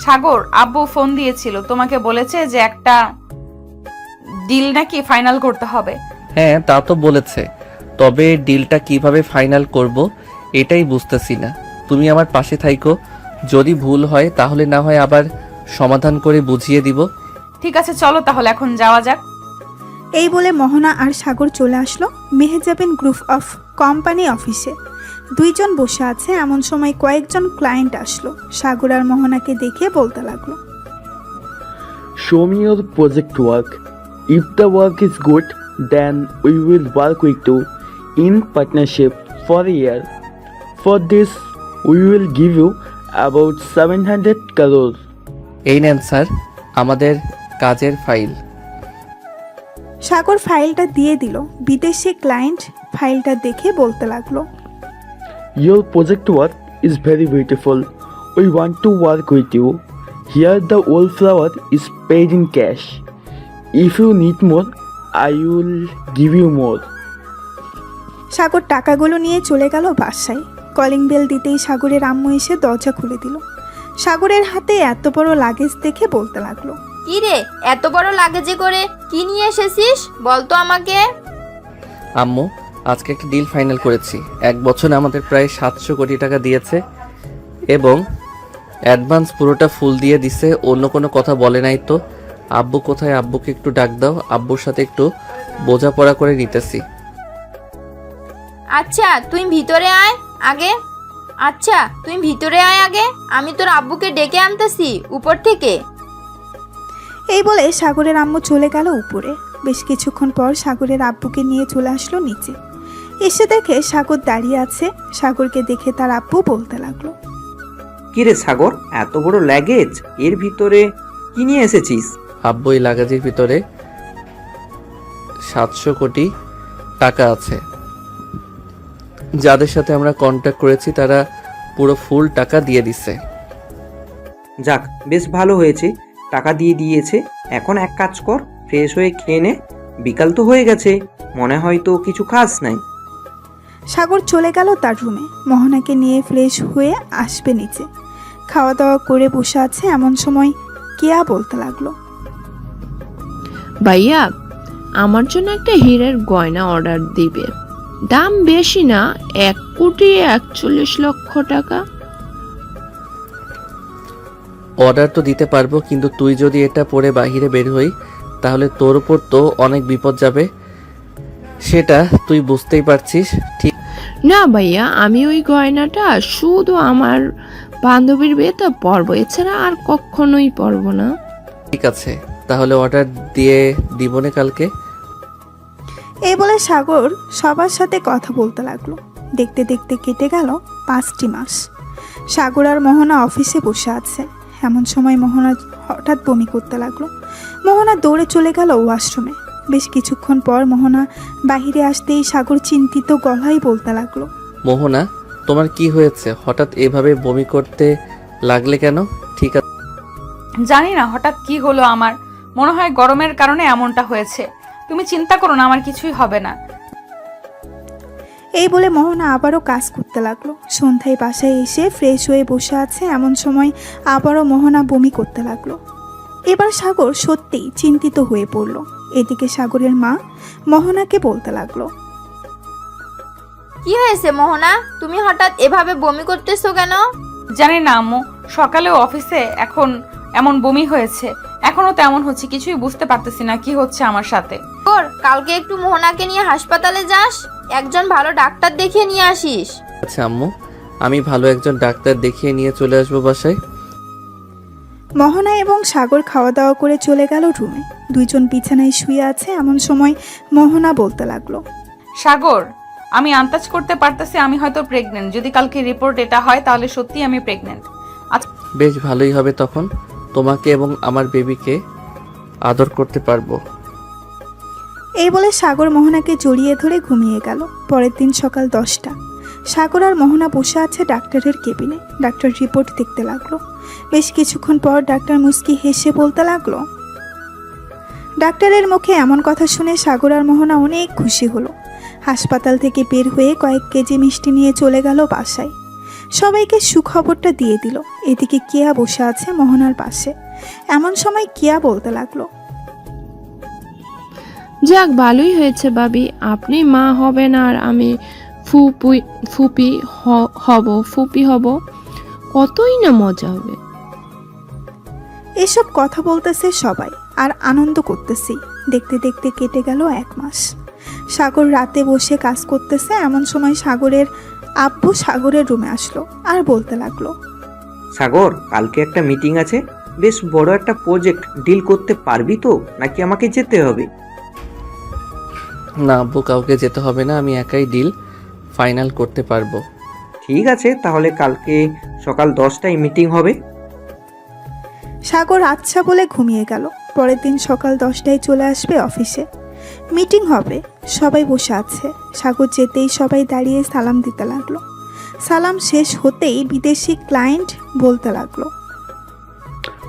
সাগর, আব্বু ফোন দিয়েছিল, তোমাকে বলেছে যে একটা ডিল নাকি ফাইনাল করতে হবে। হ্যাঁ, তা তো বলেছে, তবে ডিলটা কিভাবে ফাইনাল করব এটাই বুঝতেছি না। তুমি আমার পাশে থাইকো, যদি ভুল হয় তাহলে না হয় আবার সমাধান করে বুঝিয়ে দিব। ঠিক আছে, চলো তাহলে এখন যাওয়া যাক। এই বলে মোহনা আর সাগর চলে আসলো মেহজাবিন গ্রুপ অফ কোম্পানি অফিসে। দুইজন বসে আছে এমন সময় কয়েকজন ক্লায়েন্ট আসলো। সাগর আর মোহনাকে দেখে বলতে লাগলো, Show me your project work. If the work is good, then we will work with you in partnership for a year. For this, we will give you about 700 crore. এই নেন স্যার আমাদের কাজের file. সাগর ফাইলটা দিয়ে দিল। বিদেশি client ফাইলটা দেখে বলতে লাগলো, Your project work is very beautiful. We want to work with you. Here the wallflower is paid in cash. If you need more, I will give you more. সাগর টাকাগুলো নিয়ে চলে গেল বাসায়। কলিং বেল দিতেই সাগরের আম্মু এসে দরজা খুলে দিল। সাগরের হাতে এত বড় লাগেজ দেখে বলতে লাগলো, কি রে, এত বড় লাগেজে করে কি নিয়ে এসেছিস বলতো আমাকে? আম্মু, আজকে একটা ডিল ফাইনাল করেছি। 1 বছরে আমাদের প্রায় 700 কোটি টাকা দিয়েছে এবং অ্যাডভান্স পুরোটা ফুল দিয়ে দিছে। অন্য কোনো কথা বলে নাই তো? আব্বু কোথায়? আব্বুকে একটু ডাক দাও, আব্বুর সাথে একটু বোঝাপড়া করে নিতেছি। আচ্ছা তুই ভিতরে আয় আগে। আমি তোর আব্বুকে ডেকে আনতেছি উপর থেকে। এই বলে সাগরের আম্মু চলে গেল উপরে। বেশ কিছুক্ষণ পর সাগরের আব্বুকে নিয়ে চলে আসলো নিচে। এসে দেখে সাগর দাঁড়িয়ে আছে। সাগরকে দেখে তার আব্বু বলতে লাগলো, কিরে সাগর, এত বড় লাগেজ, এর ভিতরে কি নিয়ে এসেছিস? আব্বু, এই লাগেজের ভিতরে 700 কোটি টাকা আছে। যাদের সাথে আমরা কন্ট্যাক্ট করেছি তারা পুরো ফুল টাকা দিয়ে দিছে। যাক, বেশ ভালো হয়েছে, টাকা দিয়ে দিয়েছে। এখন এক কাজ কর, ফ্রেশ হয়ে খেয়ে নে। বিকাল তো হয়ে গেছে, মনে হয় তো কিছু খাস নাই। সাগর চলে গেল তার রুমে। মোহনাকে নিয়ে ফ্রেশ হয়ে আসবে নিচে। খাওয়া দাওয়া করে বসে আছে, এমন সময় কেয়া বলতে লাগলো, ভাইয়া, আমার জন্য একটা হীরের গয়না অর্ডার দিবে। দাম বেশি না, 1,41,00,000 টাকা। অর্ডার তো দিতে পারবো, কিন্তু তুই যদি এটা পরে বাইরে বের হই তাহলে তোর উপর তো অনেক বিপদ যাবে, সেটা তুই বুঝতেই পারছিস। ঠিক না ভাইয়া, আমি ওই গয়নাটা শুধু আমার বান্ধবীর বিয়েতে পরবো, এছাড়া আর কখনোই পরবো না। ঠিক আছে, তাহলে অর্ডার দিয়ে দিবনে কালকে। এই বলে সাগর সবার সাথে কথা বলতে লাগলো। দেখতে দেখতে কেটে গেল 5টি মাস। সাগর আর মোহনা অফিসে বসে আছে। এমন সময় মোহনা হঠাৎ বমি করতে লাগলো। মোহনা দৌড়ে চলে গেল ওয়াশরুমে। বেশ কিছুক্ষণ পর মোহনা বাহিরে আসতেই সাগর চিন্তিত গলায় বলতে লাগলো, মোহনা, তোমার কি হয়েছে? হঠাৎ এভাবে বমি করতে লাগলে কেন? ঠিক আছে, জানি না হঠাৎ কি হলো আমার, মনে হয় গরমের কারণে এমনটা হয়েছে। তুমি চিন্তা করো না, আমার কিছুই হবে না। এই বলে মোহনা আবারও কাজ করতে লাগলো। সন্ধ্যায় বাসায় এসে ফ্রেশ হয়ে বসে আছে, এমন সময় আবারও মোহনা বমি করতে লাগলো। এবার সাগর সত্যিই চিন্তিত হয়ে পড়ল। এদিকে সাগরের মা মোহনাকে বলতে লাগলো, কি হয়েছে মোহনা, তুমি হঠাৎ এভাবে বমি করতেছো কেন? জানি না আম্মু, সকালেও অফিসে এখন এমন বমি হয়েছে, এখনো তেমন হচ্ছে, কিছুই বুঝতে পারতেছি না কি হচ্ছে আমার সাথে। তোর কালকে একটু মোহনাকে নিয়ে হাসপাতালে যাস, একজন ভালো ডাক্তার দেখিয়ে নিয়ে আসিস। আচ্ছা আম্মু, আমি ভালো একজন ডাক্তার দেখিয়ে নিয়ে চলে আসবো বাসায়। মোহনা এবং সাগর খাওয়া দাওয়া করে চলে গেল রুমে। দুইজন বিছানায় শুয়ে আছে, এমন সময় মোহনা বলতে লাগলো, সাগর, আমি আন্দাজ করতে পারতেছি আমি হয়তো প্রেগনেন্ট। যদি কালকে রিপোর্ট এটা হয় তাহলে সত্যি আমি প্রেগনেন্ট। বেশ ভালোই হবে, তখন তোমাকে এবং আমার বেবিকে আদর করতে পারবো। এই বলে সাগর মোহনাকে জড়িয়ে ধরে ঘুমিয়ে গেল। পরের দিন সকাল 10টা। সাগর আর মোহনা বসে আছে ডাক্তারের কেবিনে। ডাক্তার রিপোর্ট দেখতে লাগলো। বেশ কিছুক্ষণ পর ডাক্তার মুস্কি হেসে বলতে লাগলো, ডাক্তারের মুখে এমন কথা শুনে সাগর আর মোহনা অনেক খুশি হলো। হাসপাতাল থেকে বের হয়ে কয়েক কেজি মিষ্টি নিয়ে চলে গেল বাসায়। সবাইকে সুখবরটা দিয়ে দিল। এদিকে কেয়া বসে আছে মোহনার পাশে। এমন সময় কেয়া বলতে লাগলো, যাক, ভালোই হয়েছে ভাবি, আপনি মা হবেন আর আমি ফুপি হব। কতই না মজা হবে। এসব কথা বলতেছে সবাই আর আনন্দ করতেছি। দেখতে দেখতে কেটে গেল 1 মাস। সাগর রাতে বসে কাজ করতেছে, এমন সময় সাগরের আব্বু সাগরের রুমে আসলো আর বলতে লাগলো, সাগর, কালকে একটা মিটিং আছে, বেশ বড় একটা প্রজেক্ট ডিল করতে পারবি তো, নাকি আমাকে যেতে হবে? না আব্বু, কাউকে যেতে হবে না, আমি একাই ডিল ফাইনাল করতে পারবো। ঠিক আছে, তাহলে কালকে সকাল 10টায় মিটিং হবে। সাগর আচ্ছা বলে ঘুমিয়ে গেল। পরের দিন সকাল 10টায় চলে আসবে অফিসে। মিটিং হবে, সবাই বসে আছে। সাগর যেতেই সবাই দাঁড়িয়ে সালাম দিতে লাগলো। সালাম শেষ হতেই বিদেশি ক্লায়েন্ট বলতে লাগলো,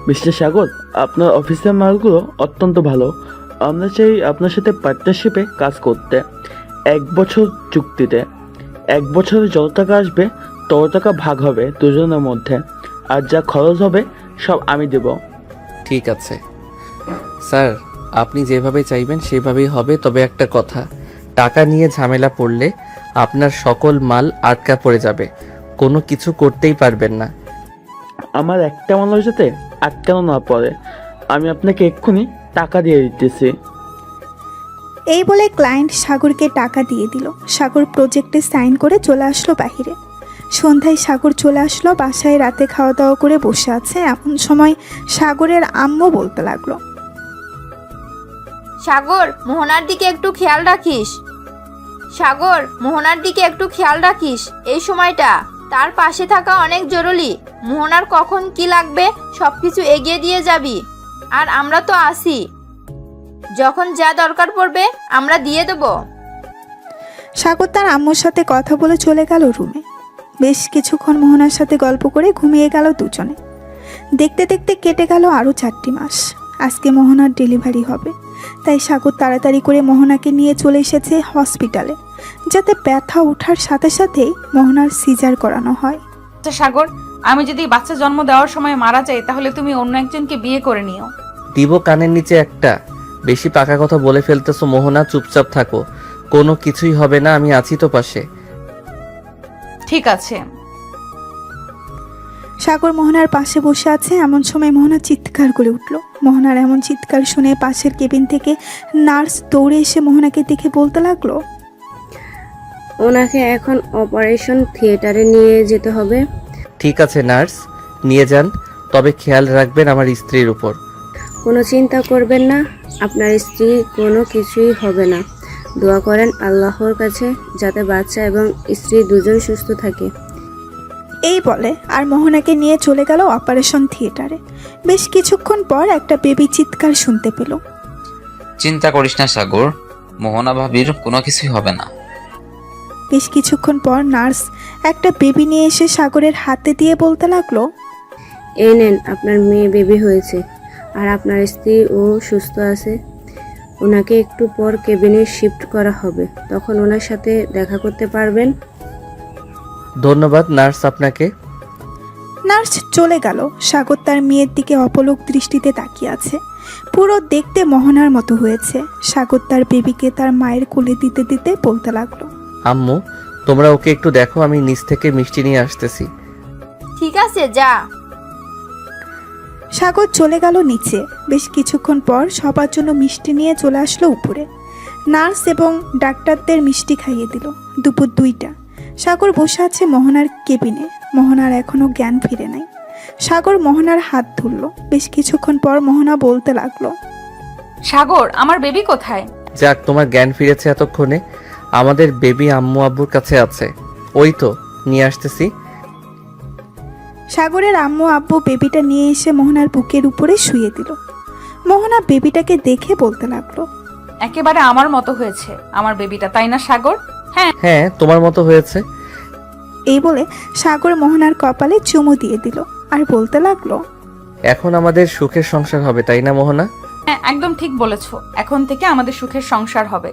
মিস্টার সাগর, আপনার অফিসের মালগুলো অত্যন্ত ভালো। আমরা চাই আপনার সাথে পার্টনারশিপে কাজ করতে। 1 বছর চুক্তিতে 1 বছরে যত টাকা আসবে তত টাকা ভাগ হবে দুজনের মধ্যে, আর যা খরচ হবে সব আমি দেব। ঠিক আছে, স্যার, আপনি যেভাবে চাইবেন সেভাবেই হবে, তবে একটা কথা, টাকা নিয়ে ঝামেলা পড়লে আপনার সকল মাল আটকা পড়ে যাবে, কোনো কিছু করতেই পারবেন না। আমার একটা মানুষ যাতে আটকানো না পড়ে, আমি আপনাকে এক্ষুনি টাকা দিয়ে দিতেছি। এই বলে ক্লায়েন্ট সাগরকে টাকা দিয়ে দিল। সাগর প্রজেক্টে সাইন করে চলে আসলো বাহিরে। সন্ধ্যায় সাগর চলে আসলো বাসায়। রাতে খাওয়া দাওয়া করে বসে আছে, এমন সময় সাগরের আম্মু বলতে লাগলো, সাগর, মোহনার দিকে একটু খেয়াল রাখিস। সাগর, মোহনার দিকে একটু খেয়াল রাখিস। এই সময়টা তার পাশে থাকা অনেক জরুরি। মোহনার কখন কি লাগবে সবকিছু এগিয়ে দিয়ে যাবি, আর আমরা তো আছি, যখন যা দরকার পড়বে আমরা দিয়ে দেব। সাগর তার আম্মুর সাথে কথা বলে চলে গেল রুমে। বেশ কিছুক্ষণ মোহনার সাথে গল্প করে ঘুমিয়ে গেল দুজনে। দেখতে দেখতে কেটে গেল আরও 4টি মাস। আজকে মোহনার ডেলিভারি হবে, তাই সাগর তাড়াতাড়ি করে মোহনাকে নিয়ে চলে এসেছে হসপিটালে, যাতে ব্যথা ওঠার সাথে সাথেই মোহনার সিজার করানো হয়। আচ্ছা সাগর, আমি যদি বাচ্চা জন্ম দেওয়ার সময় মারা যাই তাহলে তুমি অন্য একজনকে বিয়ে করে নিও। দিব কানের নিচে একটা। বেশি পাকা কথা বলে ফেলতেছো মোহনা, চুপচাপ থাকো, কোনো কিছুই হবে না, আমি আছি তো পাশে। ঠিক আছে। সাগর মোহনার পাশে বসে আছে, এমন সময় মোহনা চিৎকার করে উঠল। মোহনার এমন চিৎকার শুনে পাশের কেবিন থেকে নার্স দৌড়ে এসে মোহনাকে দেখে বলতে লাগলো, ওনাকে এখন অপারেশন থিয়েটারে নিয়ে যেতে হবে। ঠিক আছে নার্স, নিয়ে যান, তবে খেয়াল রাখবেন আমার স্ত্রীর উপর। কোনো চিন্তা করবেন না, আপনার স্ত্রী কোনো কিছুই হবে না। দোয়া করেন আল্লাহর কাছে যাতে বাচ্চা এবং স্ত্রী দুজন সুস্থ থাকে। এই বলে আর মোহনাকে নিয়ে চলে গেল অপারেশন থিয়েটারে। বেশ কিছুক্ষণ পর একটা বেবি চিৎকার শুনতে পেল। চিন্তা করিস না সাগর, মোহনা ভাবির কোনো কিছুই হবে না। বেশ কিছুক্ষণ পর নার্স একটা বেবি নিয়ে এসে সাগরের হাতে দিয়ে বলতে লাগলো, এই নেন, আপনার মেয়ে বেবি হয়েছে আর আপনার স্ত্রীও সুস্থ আছে। ওনাকে একটু পর কেবিনে শিফট করা হবে, তখন ওনার সাথে দেখা করতে পারবেন। ধন্যবাদ নার্স আপনাকে। নার্স চলে গেল। সাগর তার মেয়ের দিকে অপলক দৃষ্টিতে তাকিয়ে আছে। পুরো দেখতে মোহনার মতো হয়েছে। সাগর তার বেবিকে তার মায়ের কোলে দিতে দিতে বলতে লাগলো, আম্মু, তোমরা ওকে একটু দেখো, আমি নিচ থেকে মিষ্টি নিয়ে আসতেছি। ঠিক আছে, যা। সাগর চলে গেল নিচে। বেশ কিছুক্ষণ পর সবার জন্য মিষ্টি নিয়ে চলে আসলো উপরে। নার্স এবং ডাক্তারদের মিষ্টি খাইয়ে দিল। দুপুর 2টা। সাগর বসে আছে মোহনার কেবিনে। মোহনার এখনো জ্ঞান ফিরে নাই। সাগর মোহনার হাত ধরল। বেশ কিছুক্ষণ পর মোহনা বলতে লাগলো, সাগর, আমার বেবি কোথায়? যাক, তোমার জ্ঞান ফিরেছে এতক্ষণে। আমাদের বেবি আম্মু আব্বুর কাছে আছে, ওই তো নিয়ে আসতেছি। সাগরের আম্মু আব্বু বেবিটা নিয়ে এসে মোহনার বুকের উপরে শুয়ে দিল। মোহনা বেবিটাকে দেখে বলতে লাগলো, একেবারে আমার মতো হয়েছে আমার বেবিটা, তাই না সাগর? হ্যাঁ। হ্যাঁ, তোমার মতো হয়েছে। এই বলে সাগর মোহনার কপালে চুমু দিয়ে দিল আর বলতে লাগলো, এখন আমাদের সুখের সংসার হবে, তাই না মোহনা? হ্যাঁ, একদম ঠিক বলেছো, এখন থেকে আমাদের সুখের সংসার হবে।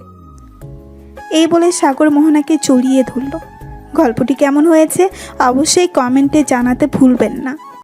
এই বলে সাগর মোহনাকে জড়িয়ে ধরল। গল্পটি কেমন হয়েছে অবশ্যই কমেন্টে জানাতে ভুলবেন না।